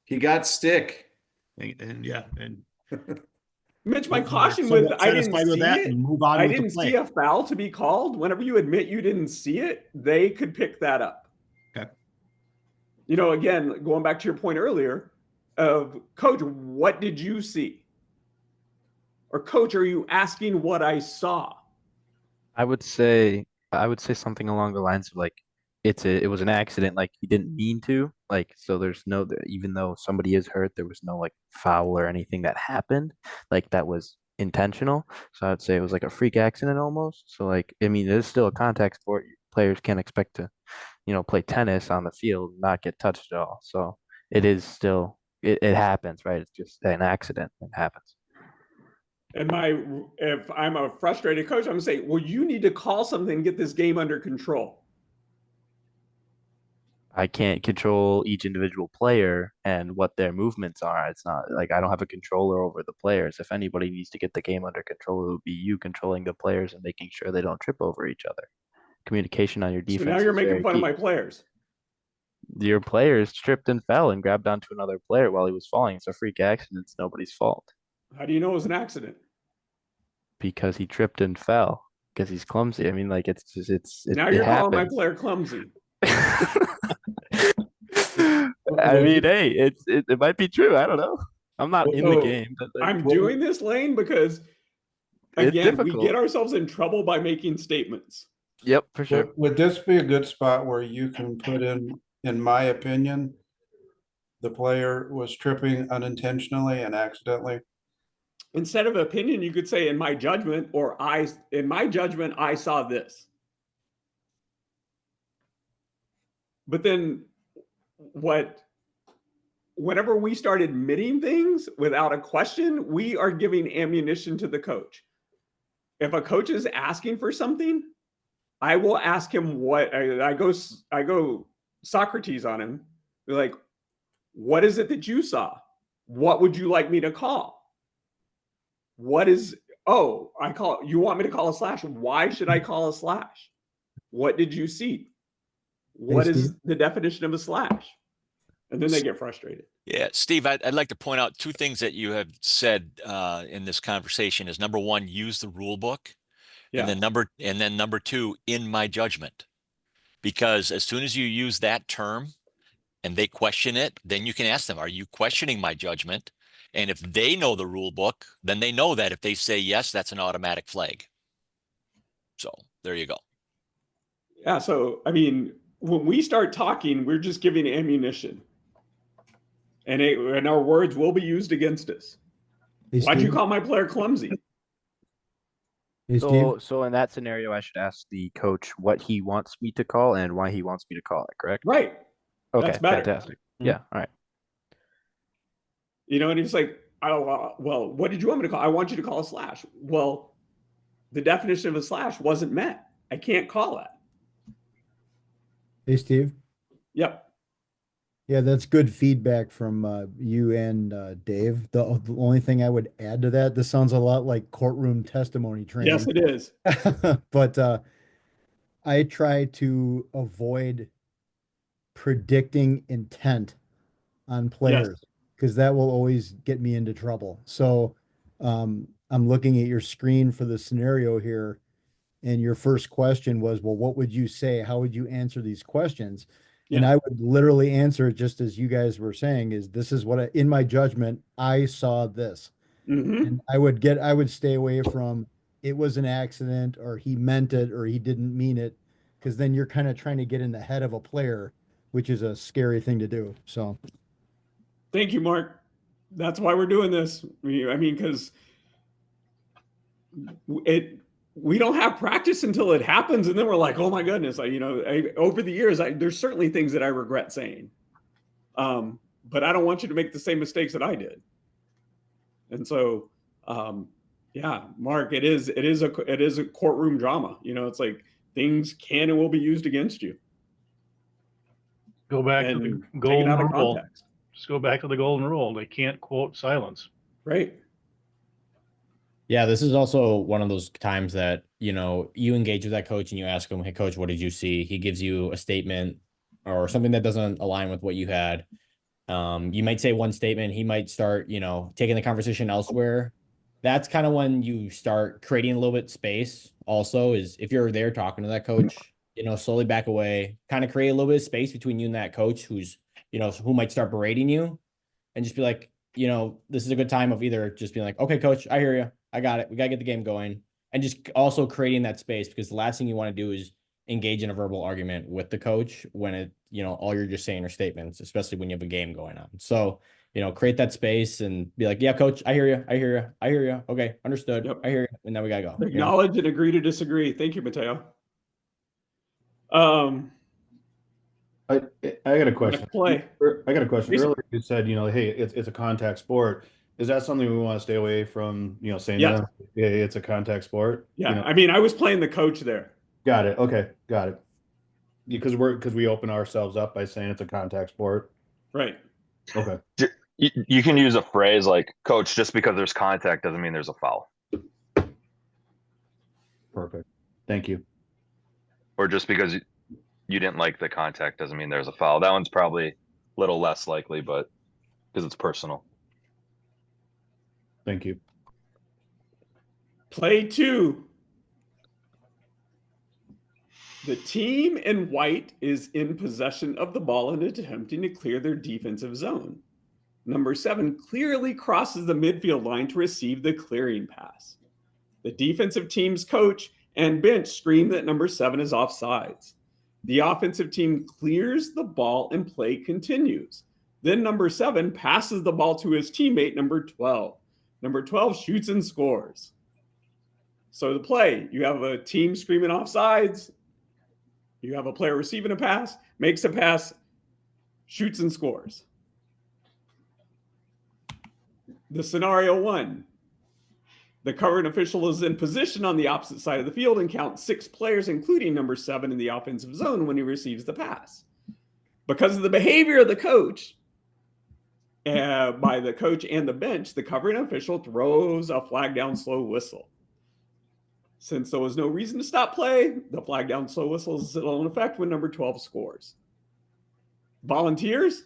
He got stick. And yeah, and Mitch, my caution with I didn't see that it. and move on I with the didn't play. see a foul to be called. Whenever you admit you didn't see it, they could pick that up. Okay. You know, again, going back to your point earlier of Coach, what did you see? Or Coach, are you asking what I saw? I would say something along the lines of like it was an accident, like he didn't mean to, like, so there's no, even though somebody is hurt, there was no like foul or anything that happened like that was intentional. So I would say it was like a freak accident almost. So like, I mean, it is still a contact sport. Players can't expect to, play tennis on the field and not get touched at all. So it is still, it happens, right? It's just an accident. It happens. And if I'm a frustrated coach, I'm gonna say, well, you need to call something and get this game under control. I can't control each individual player and what their movements are. It's not like I don't have a controller over the players. If anybody needs to get the game under control, it would be you controlling the players and making sure they don't trip over each other. Communication on your defense. So now you're making fun of my players. Your players tripped and fell and grabbed onto another player while he was falling. It's a freak accident. It's nobody's fault. How do you know it was an accident? Because he tripped and fell. Because he's clumsy. I mean, like it's just now you're calling my player clumsy. I mean, hey, it might be true. I don't know. I'm not in the game. But like, I'm doing this, Lane, because again, we get ourselves in trouble by making statements. Yep, for sure. Would this be a good spot where you can put in my opinion, the player was tripping unintentionally and accidentally? Instead of opinion, you could say, in my judgment, or in my judgment, I saw this. But then whenever we start admitting things without a question, we are giving ammunition to the coach. If a coach is asking for something, I will ask him what I go Socrates on him. Be like, what is it that you saw? What would you like me to call? You want me to call a slash? Why should I call a slash? What did you see? What is the definition of a slash? And then they get frustrated. Yeah, Steve, I'd like to point out 2 things that you have said in this conversation. Is number 1, use the rule book, and then number 2, in my judgment, because as soon as you use that term, and they question it, then you can ask them, are you questioning my judgment? And if they know the rule book, then they know that if they say yes, that's an automatic flag. So there you go. Yeah. So, I mean, when we start talking, we're just giving ammunition, and our words will be used against us. Hey, Why'd you Steve? call my player clumsy? Hey, So, Steve? so in that scenario, I should ask the coach what he wants me to call and why he wants me to call it, correct? Right. Okay, That's better. fantastic. Yeah, all right. You know, and he's like, oh, well, what did you want me to call? I want you to call a slash. Well, the definition of a slash wasn't met. I can't call that. Hey, Steve? Yep. Yeah, that's good feedback from you and Dave. The only thing I would add to that, this sounds a lot like courtroom testimony training. Yes, it is. But I try to avoid predicting intent on players because that will always get me into trouble. So I'm looking at your screen for the scenario here, and your first question was, well, what would you say? How would you answer these questions? And I would literally answer it just as you guys were saying, is this is what in my judgment, I saw this. And I would stay away from it was an accident or he meant it or he didn't mean it, because then you're kind of trying to get in the head of a player, which is a scary thing to do. So Thank you, Mark. That's why we're doing this. I mean, because we don't have practice until it happens, and then we're like, oh my goodness, over the years, there's certainly things that I regret saying, but I don't want you to make the same mistakes that I did. And so, yeah, Mark, it is a courtroom drama. It's like things can and will be used against you. Go back to the golden rule. Just go back to the golden rule. They can't quote silence. Right. Yeah, this is also one of those times that, you engage with that coach and you ask him, hey, coach, what did you see? He gives you a statement or something that doesn't align with what you had. You might say one statement. He might start, taking the conversation elsewhere. That's kind of when you start creating a little bit space. Also, is if you're there talking to that coach, slowly back away, kind of create a little bit of space between you and that coach who's, who might start berating you, and just be like, this is a good time of either just being like, okay, coach, I hear you. I got it. We got to get the game going. And just also creating that space, because the last thing you want to do is engage in a verbal argument with the coach when all you're just saying are statements, especially when you have a game going on. So, create that space and be like, yeah, coach, I hear you. I hear you. I hear you. Okay. Understood. Yep. I hear you. And then we got to go. Acknowledge and agree to disagree. Thank you, Mateo. I got a question. Play. I got a question. Earlier you said, hey, it's a contact sport. Is that something we want to stay away from, saying that? Yeah, it's a contact sport? Yeah. I mean, I was playing the coach there. Got it. Okay. Got it. Because we open ourselves up by saying it's a contact sport. Right. Okay. You can use a phrase like, coach, just because there's contact doesn't mean there's a foul. Perfect. Thank you. Or just because you didn't like the contact doesn't mean there's a foul. That one's probably a little less likely, but because it's personal. Thank you. Play 2. The team in white is in possession of the ball and attempting to clear their defensive zone. Number 7 clearly crosses the midfield line to receive the clearing pass. The defensive team's coach and bench scream that number 7 is offsides. The offensive team clears the ball and play continues. Then number 7 passes the ball to his teammate, number 12. Number 12 shoots and scores. So the play, you have a team screaming offsides. You have a player receiving a pass, makes a pass, shoots and scores. The scenario 1. The covering official is in position on the opposite side of the field and counts 6 players, including number 7 in the offensive zone when he receives the pass. Because of the behavior of the coach, by the coach and the bench, the covering official throws a flag down slow whistle. Since there was no reason to stop play, the flag down slow whistle is still in effect when number 12 scores. Volunteers?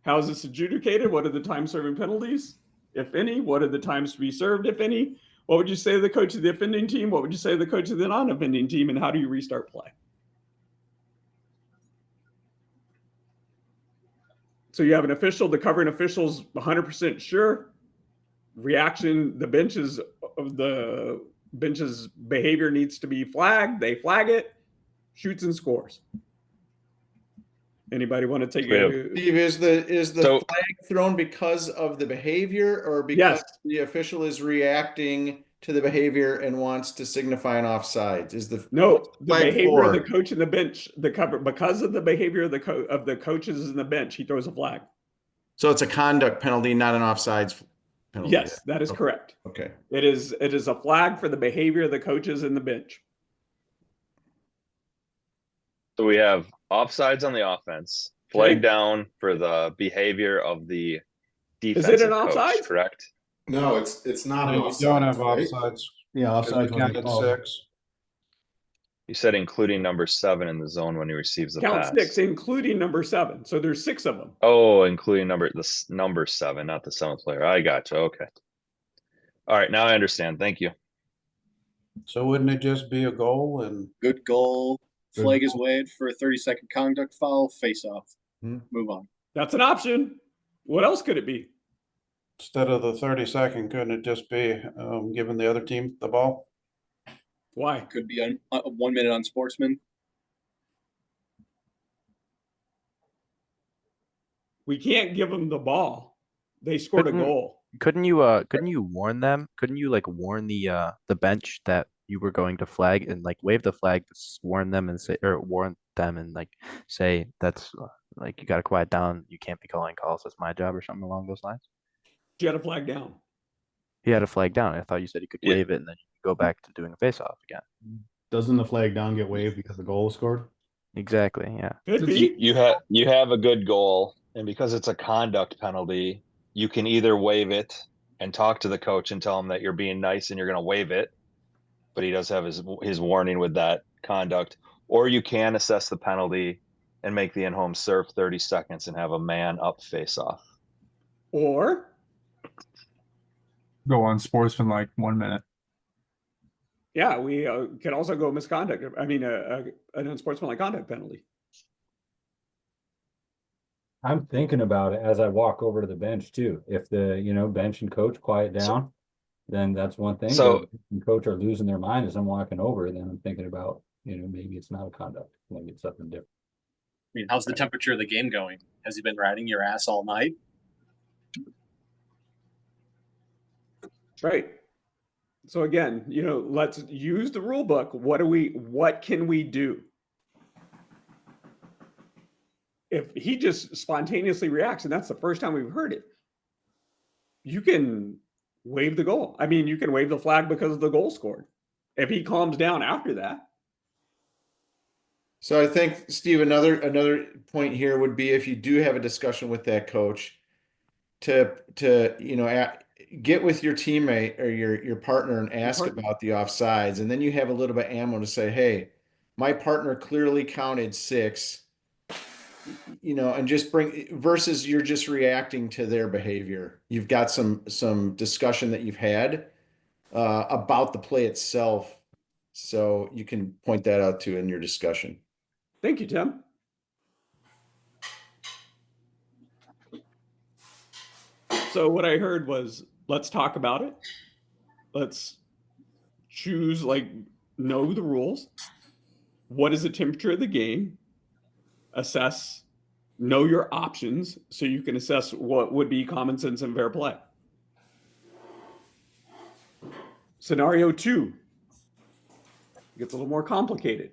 How is this adjudicated? What are the time-serving penalties, if any? What are the times to be served, if any? What would you say to the coach of the offending team? What would you say to the coach of the non-offending team? And how do you restart play? So you have an official, the covering official's 100% sure. Reaction, the bench's behavior needs to be flagged. They flag it, shoots and scores. Anybody want to take it? Steve, is the flag thrown because of the behavior or because the official is reacting to the behavior and wants to signify an offsides? Is the the behavior of the for? coach and the bench, the cover, because of the behavior of the coaches in the bench, he throws a flag. So it's a conduct penalty, not an offsides penalty. Yes, that is correct. Okay. It is a flag for the behavior of the coaches in the bench. So we have offsides on the offense, flag down for the behavior of the defensive Is it an coach, offside? correct? No, it's not an You offside. don't have right? offsides. Yeah, offsides You when they counted call. 6. You said including number 7 in the zone when he receives the Count pass. 6, including number 7. So there's 6 of them. Oh, including number 7, not the 7th player. I got you. Okay. All right, now I understand. Thank you. So wouldn't it just be a goal and Good goal. Flag is waved for a 30-second conduct foul. Face off. Move on. That's an option. What else could it be? instead of the 30-second, couldn't it just be giving the other team the ball? Why? Could be a 1 minute on Sportsman. We can't give them the ball. They scored a goal. Couldn't you warn them? Couldn't you like warn the bench that you were going to flag and like wave the flag to warn them and say, or warn them and like say that's like you got to quiet down. You can't be calling calls. That's my job or something along those lines. You had a flag down. He had a flag down. I thought you said he could wave it and then you could go back to doing a face off again. Doesn't the flag down get waved because the goal was scored? Exactly. Yeah. Could be. You have a good goal, and because it's a conduct penalty, you can either waive it and talk to the coach and tell him that you're being nice and you're going to waive it, but he does have his warning with that conduct, or you can assess the penalty and make the in-home serve 30 seconds and have a man up face off. Or go on Sportsman like 1 minute. yeah, we can also go misconduct. I mean, an unsportsmanlike conduct penalty. I'm thinking about it as I walk over to the bench too. If the bench and coach quiet down, then that's one thing. So but if coach are losing their mind as I'm walking over, then I'm thinking about maybe it's not a conduct, maybe it's something different. I mean, how's the temperature of the game going? Has he been riding your ass all night? Right. So again, let's use the rule book. What can we do? If he just spontaneously reacts, and that's the first time we've heard it, you can waive the goal. I mean, you can waive the flag because of the goal scored. If he calms down after that. So I think, Steve, another point here would be if you do have a discussion with that coach to get with your teammate or your partner and ask about the offsides, and then you have a little bit of ammo to say, hey, my partner clearly counted 6, and just bring versus you're just reacting to their behavior. You've got some discussion that you've had about the play itself, so you can point that out too in your discussion. Thank you, Tim. So what I heard was, let's talk about it. Let's choose, know the rules. What is the temperature of the game? Assess, know your options so you can assess what would be common sense and fair play. Scenario 2 gets a little more complicated.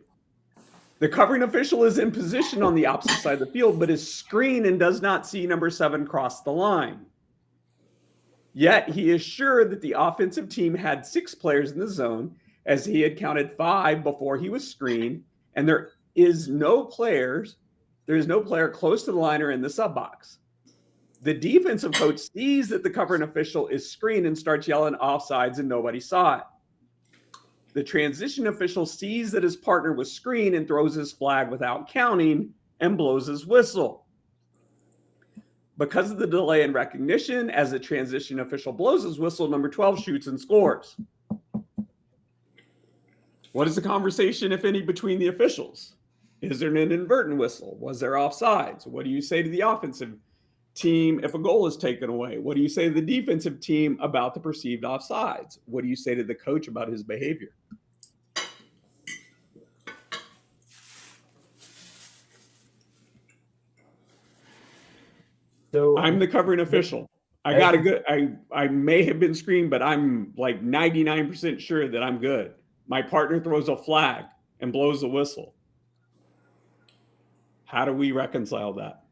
The covering official is in position on the opposite side of the field, but is screened and does not see number 7 cross the line. Yet he is sure that the offensive team had 6 players in the zone, as he had counted 5 before he was screened, and there is no player close to the line or in the sub box. The defensive coach sees that the covering official is screened and starts yelling offsides, and nobody saw it. The transition official sees that his partner was screened and throws his flag without counting and blows his whistle. Because of the delay in recognition, as the transition official blows his whistle, number 12 shoots and scores. What is the conversation, if any, between the officials? Is there an inadvertent whistle? Was there offsides? What do you say to the offensive team if a goal is taken away? What do you say to the defensive team about the perceived offsides? What do you say to the coach about his behavior? So I'm the covering official. I got a good, I may have been screened, but I'm like 99% sure that I'm good. My partner throws a flag and blows the whistle. How do we reconcile that?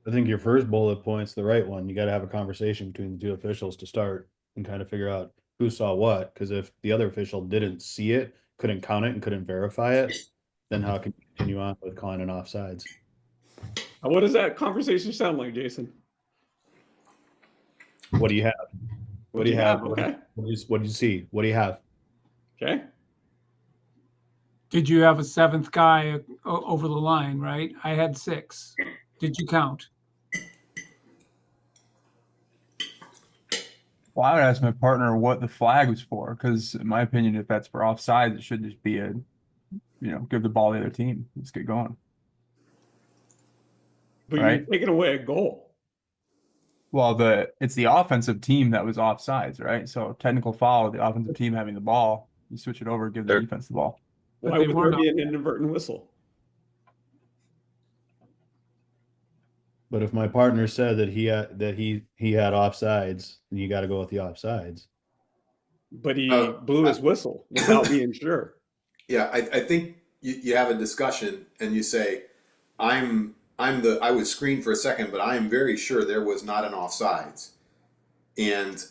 I think your first bullet point's the right one. You got to have a conversation between the two officials to start and kind of figure out who saw what. Because if the other official didn't see it, couldn't count it, and couldn't verify it, then how can you continue on with calling an offsides? What does that conversation sound like, Jason? What do you have? What do you have? Okay. What do you see? What do you have? Okay. Did you have a seventh guy over the line, right? I had 6. Did you count? Well, I would ask my partner what the flag was for, because in my opinion, if that's for offsides, it should just be give the ball to the other team. Let's get going. But right? you're taking away a goal. Well, it's the offensive team that was offsides, right? So technical foul, the offensive team having the ball, you switch it over, give the defense the ball. Why would there be an inadvertent whistle? But if my partner said that he had offsides, then you got to go with the offsides. But he blew his whistle without being sure. Yeah, I think you have a discussion and you say, I was screened for a second, but I am very sure there was not an offsides, and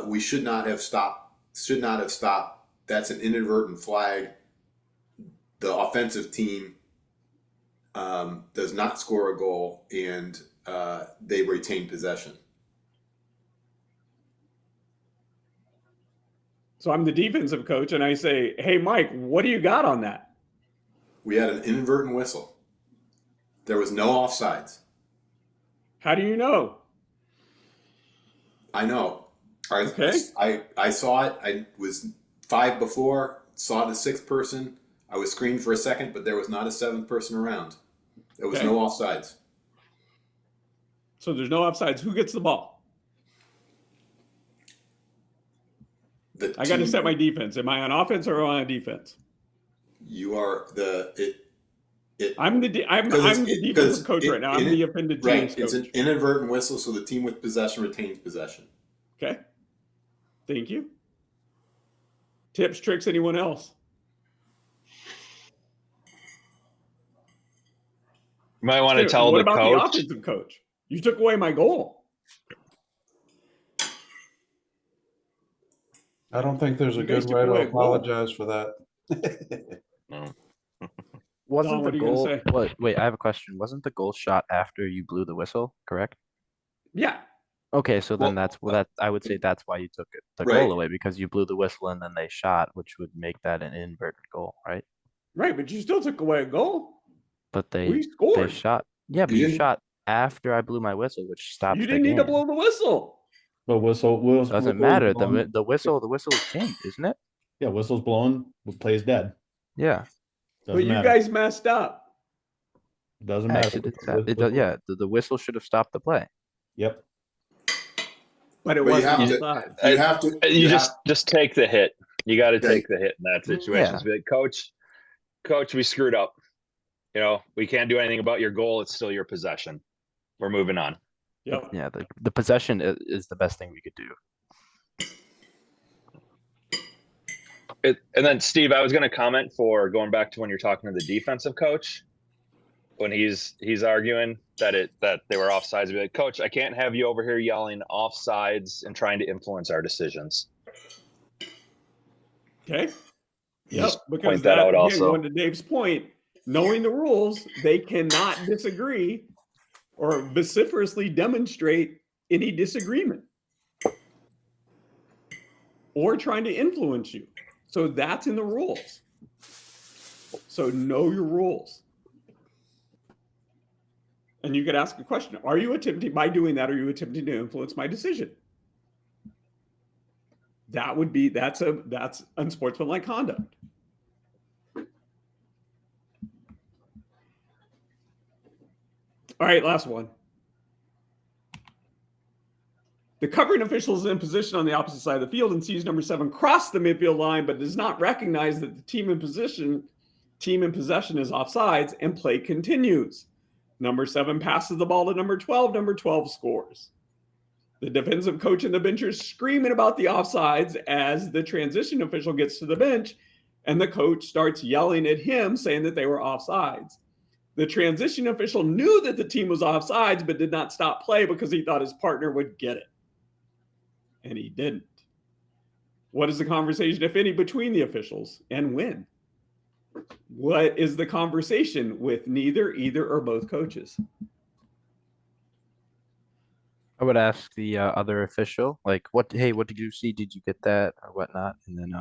we should not have stopped. That's an inadvertent flag. The offensive team does not score a goal, and they retain possession. So I'm the defensive coach, and I say, hey, Mike, what do you got on that? We had an inadvertent whistle. There was no offsides. How do you know? I know. Okay. I saw it. I was 5 before, saw the 6th person. I was screened for a second, but there was not a 7th person around. There was no offsides. So there's no offsides. Who gets the ball? I got to set my defense. Am I on offense or on defense? You are I'm the defensive coach right now. I'm the offended team coach. It's an inadvertent whistle, so the team with possession retains possession. Okay. Thank you. Tips, tricks, anyone else? You might want to tell what the about coach. the offensive coach? You took away my goal. I don't think there's a good way to apologize for that. Wasn't what the are you gonna goal? say? Wait, I have a question. Wasn't the goal shot after you blew the whistle? Correct. Yeah. Okay, so then I would say that's why you took the goal away, because you blew the whistle and then they shot, which would make that an inverted goal, right? Right, but you still took away a goal. But We scored. they shot. Yeah, but you shot after I blew my whistle, which stops You the didn't need to game. blow the whistle. But whistle Doesn't matter. The whistle is changed, isn't it? Yeah, whistle's blown, play's dead. Yeah. But you guys messed up. Doesn't matter. Yeah, the whistle should have stopped the play. Yep. But it wasn't offside. You just take the hit. You got to take the hit in that situation. Yeah. Be like, coach, we screwed up. We can't do anything about your goal. It's still your possession. We're moving on. Yep. Yeah, the possession is the best thing we could do. And then Steve, I was going to comment for going back to when you're talking to the defensive coach, when he's arguing that they were offsides. Be like, coach, I can't have you over here yelling offsides and trying to influence our decisions. Okay. Yep. Just Because point that out also. Going to Dave's point, knowing the rules, they cannot disagree or vociferously demonstrate any disagreement or trying to influence you. So that's in the rules. So know your rules. And you could ask a question. Are you attempting, by doing that, are you attempting to influence my decision? That's unsportsmanlike conduct. All right, last one. The covering official is in position on the opposite side of the field and sees number 7 cross the midfield line, but does not recognize that the team in possession is offsides, and play continues. Number 7 passes the ball to number 12. Number 12 scores. The defensive coach and the benchers screaming about the offsides as the transition official gets to the bench, and the coach starts yelling at him, saying that they were offsides. The transition official knew that the team was offsides, but did not stop play because he thought his partner would get it. And he didn't. What is the conversation, if any, between the officials, and when? What is the conversation with neither, either, or both coaches? I would ask the other official, like, hey, what did you see? Did you get that or whatnot? And then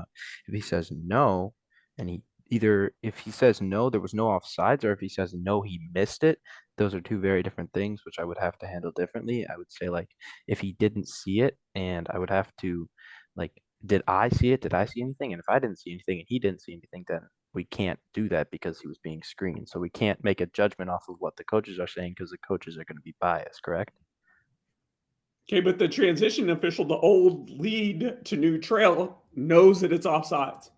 if he says no, and if he says no, there was no offsides, or if he says no, he missed it. Those are two very different things, which I would have to handle differently. I would say, like, if he didn't see it, and I would have to, like, did I see it? Did I see anything? And if I didn't see anything and he didn't see anything, then we can't do that because he was being screened. So we can't make a judgment off of what the coaches are saying because the coaches are going to be biased, correct? Okay, but the transition official, the old lead to new trail, knows that it's offsides.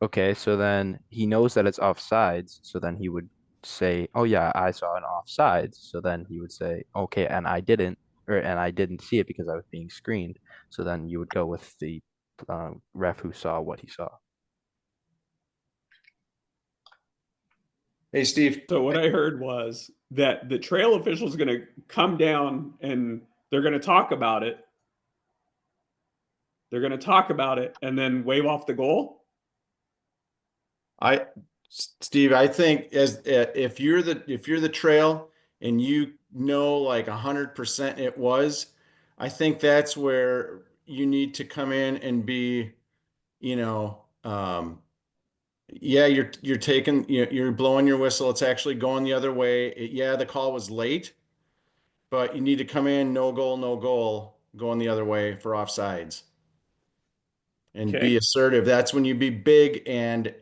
Okay, so then he knows that it's offsides. So then he would say, "Oh yeah, I saw an offsides." So then he would say, "Okay, and I didn't see it because I was being screened." So then you would go with the ref who saw what he saw. Hey, Steve. So what I heard was that the trail official is going to come down and they're going to talk about it. They're going to talk about it and then wave off the goal. Steve, I think if you're the trail and you know like 100% it was, I think that's where you need to come in and be, yeah, you're taking, you're blowing your whistle. It's actually going the other way. Yeah, the call was late, but you need to come in, no goal, going the other way for offsides. And be assertive. That's when you be big and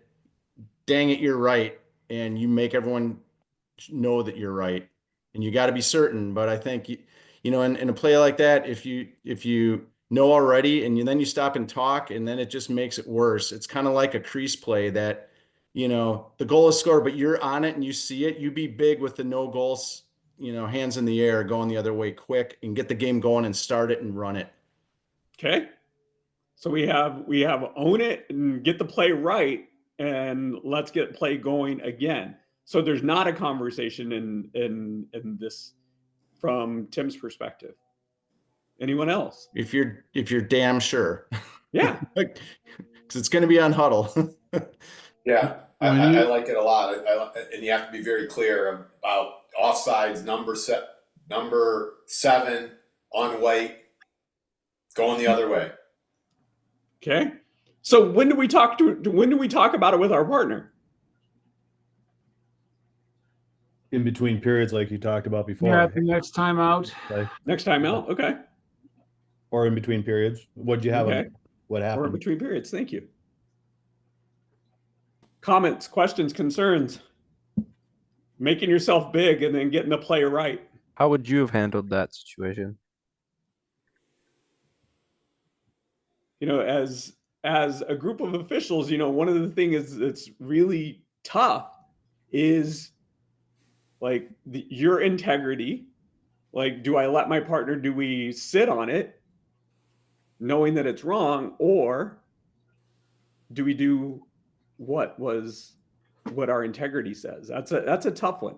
dang it, you're right. And you make everyone know that you're right. And you got to be certain. But I think, in a play like that, if you know already and then you stop and talk and then it just makes it worse. It's kind of like a crease play that, the goal is scored, but you're on it and you see it. You be big with the no goals, hands in the air, going the other way quick and get the game going and start it and run it. Okay. So we have own it and get the play right, and let's get play going again. So there's not a conversation in this from Tim's perspective. Anyone else? If you're damn sure. Yeah. Because it's going to be on huddle. Yeah, I like it a lot. And you have to be very clear about offsides, number 7 on white, going the other way. Okay. So when do we talk about it with our partner? In between periods, like you talked about before. Yeah, the next time out. Next time out. Okay. Or in between periods. What'd you have? Okay. What happened? Or in between periods. Thank you. Comments, questions, concerns. Making yourself big and then getting the play right. How would you have handled that situation? As a group of officials, one of the things that's really tough is like your integrity. Like, do I let my partner, do we sit on it knowing that it's wrong, or do we do what our integrity says? That's a tough one.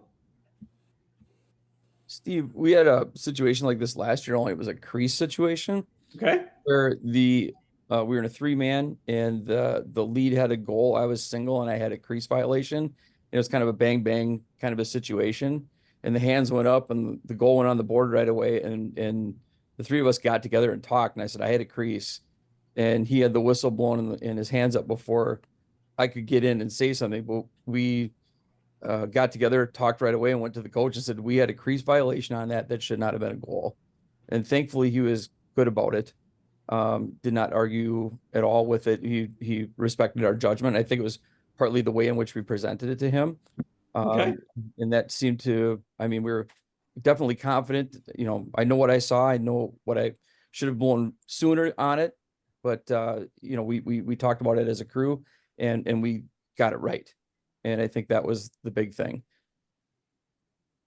Steve, we had a situation like this last year, only it was a crease situation. Okay. Where we were in a 3-man and the lead had a goal. I was single and I had a crease violation. It was kind of a bang bang kind of a situation. And the hands went up and the goal went on the board right away. And the 3 of us got together and talked. And I said, I had a crease. And he had the whistle blown and his hands up before I could get in and say something. But we got together, talked right away, and went to the coach and said, we had a crease violation on that. That should not have been a goal. And thankfully he was good about it. Did not argue at all with it. He respected our judgment. I think it was partly the way in which we presented it to him. Okay. And that seemed to, we were definitely confident. You know, I know what I saw. I know what I should have blown sooner on it, but you know, we talked about it as a crew, and we got it right. And I think that was the big thing.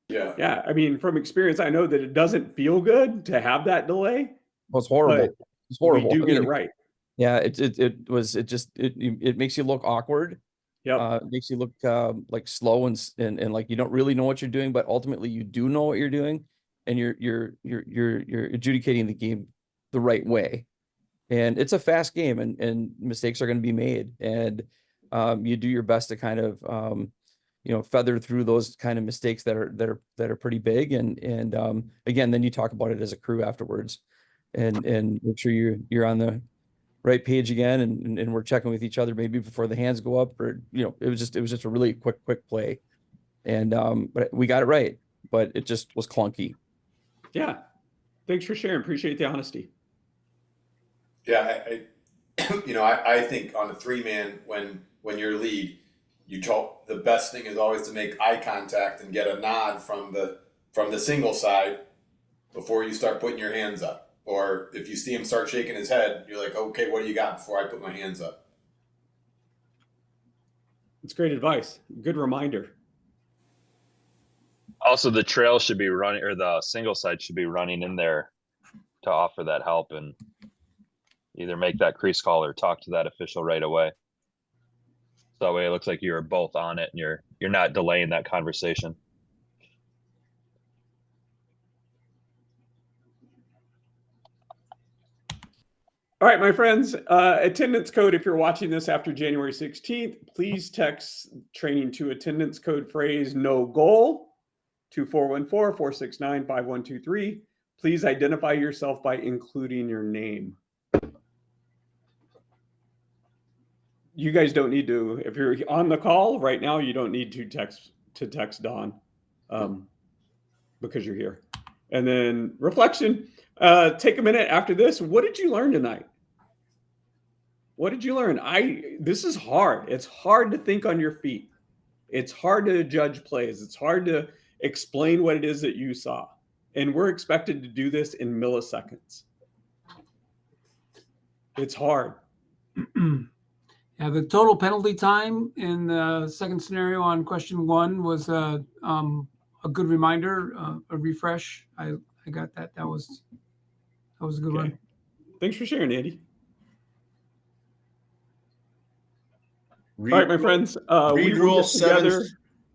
Yeah. Yeah. I mean, from experience, I know that it doesn't feel good to have that delay. Well, it's horrible. but It's horrible. We do I get mean, it right. Yeah, it makes you look awkward. Yep. It makes you look like slow and like you don't really know what you're doing, but ultimately you do know what you're doing, and you're adjudicating the game the right way. And it's a fast game, and mistakes are going to be made, and you do your best to kind of feather through those kind of mistakes that are pretty big, and again, then you talk about it as a crew afterwards, and make sure you're on the right page again, and we're checking with each other maybe before the hands go up, or it was just a really quick play, and but we got it right, but it just was clunky. Yeah, thanks for sharing. Appreciate the honesty. Yeah, I think on a 3-man, when you're lead, the best thing is always to make eye contact and get a nod from the single side before you start putting your hands up. Or if you see him start shaking his head, you're like, okay, what do you got before I put my hands up? It's great advice. Good reminder. Also, the trail should be running, or the single side should be running in there to offer that help and either make that crease call or talk to that official right away. So that way it looks like you're both on it and you're not delaying that conversation. All right, my friends, attendance code, if you're watching this after January 16th, please text training to attendance code phrase no goal to 414-469-5123. Please identify yourself by including your name. You guys don't need to, if you're on the call right now, you don't need to text Dawn because you're here. And then reflection, take a minute after this. What did you learn tonight? What did you learn? This is hard. It's hard to think on your feet. It's hard to judge plays. It's hard to explain what it is that you saw. And we're expected to do this in milliseconds. It's hard. Yeah, the total penalty time in the second scenario on question 1 was a good reminder, a refresh. I got that. That was a good one. Thanks for sharing, Andy. All right, my friends. We will get together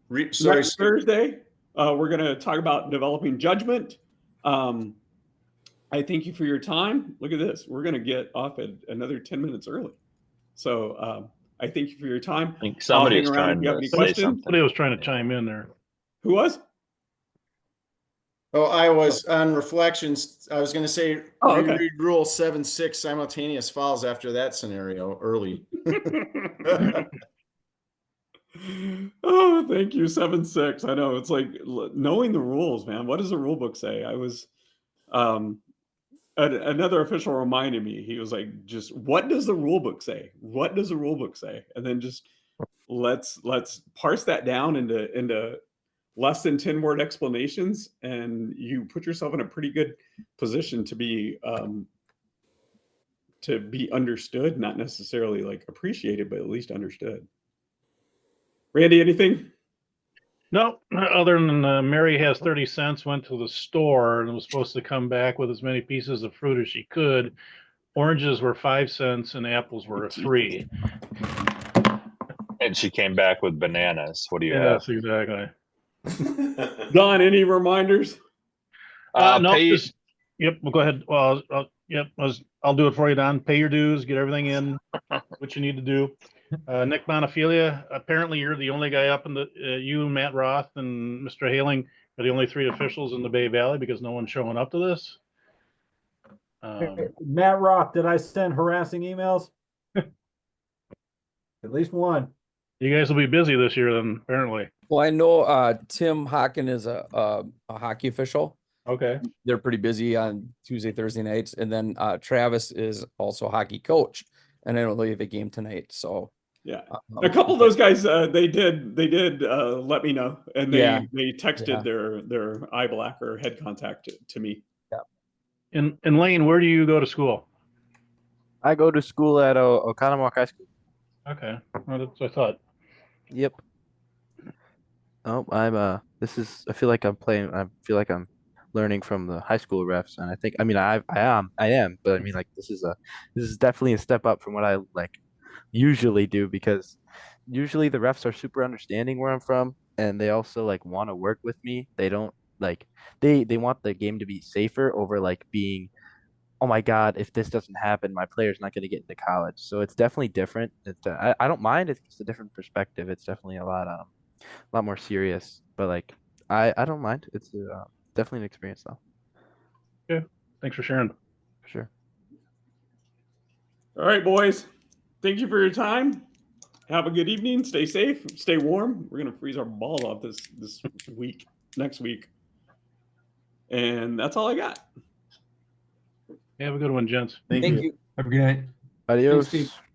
next Thursday. We're going to talk about developing judgment. I thank you for your time. Look at this. We're going to get off at another 10 minutes early. So I thank you for your time. I think somebody was trying if you have to any say questions. something. Somebody was trying to chime in there. Who was? Oh, I was on reflections. I was going to say, okay. Read rule 7-6 simultaneous fouls after that scenario early. Oh, thank you. 7-6. I know it's like knowing the rules, man. What does the rule book say? I was, another official reminded me, he was like, just what does the rule book say? What does the rule book say? And then just let's parse that down into less than 10-word explanations, and you put yourself in a pretty good position to be understood, not necessarily like appreciated, but at least understood. Randy, anything? No, other than Mary has 30 cents, went to the store and was supposed to come back with as many pieces of fruit as she could. Oranges were 5 cents and apples were 3. And she came back with bananas. What do you have? Yes, exactly. Don, any reminders? No, just, yep, well, go ahead. Well, I'll do it for you, Don. Pay your dues, get everything in, what you need to do. Nick Montefilia, apparently you're the only guy up in the, you, Matt Roth, and Mr. Haling are the only 3 officials in the Bay Valley because no one's showing up to this. Matt Roth, did I send harassing emails? At least one. You guys will be busy this year then, apparently. Well, I know Tim Hocken is a hockey official. Okay. They're pretty busy on Tuesday, Thursday nights. And then Travis is also a hockey coach. And I don't know if they have a game tonight. So Yeah, a couple of those guys, they did let me know, and they texted their eye black or head contact to me. And Lane, where do you go to school? I go to school at Oconomowoc High School. Okay, well, that's what I thought. Yep. Oh, I feel like I'm learning from the high school refs, and I mean I am, but I mean like this is definitely a step up from what I like usually do, because usually the refs are super understanding where I'm from, and they also like want to work with me. They don't like they want the game to be safer over like being, oh my God, if this doesn't happen, my player's not going to get into college. So it's definitely different. I don't mind. It's just a different perspective. It's definitely a lot more serious. But like I don't mind. It's definitely an experience though. Yeah, thanks for sharing. For sure. All right, boys. Thank you for your time. Have a good evening. Stay safe. Stay warm. We're gonna freeze our balls off this next week. And that's all I got. Have a good one, gents. Thank you. you. Have a good night. Adios. Thanks, Steve.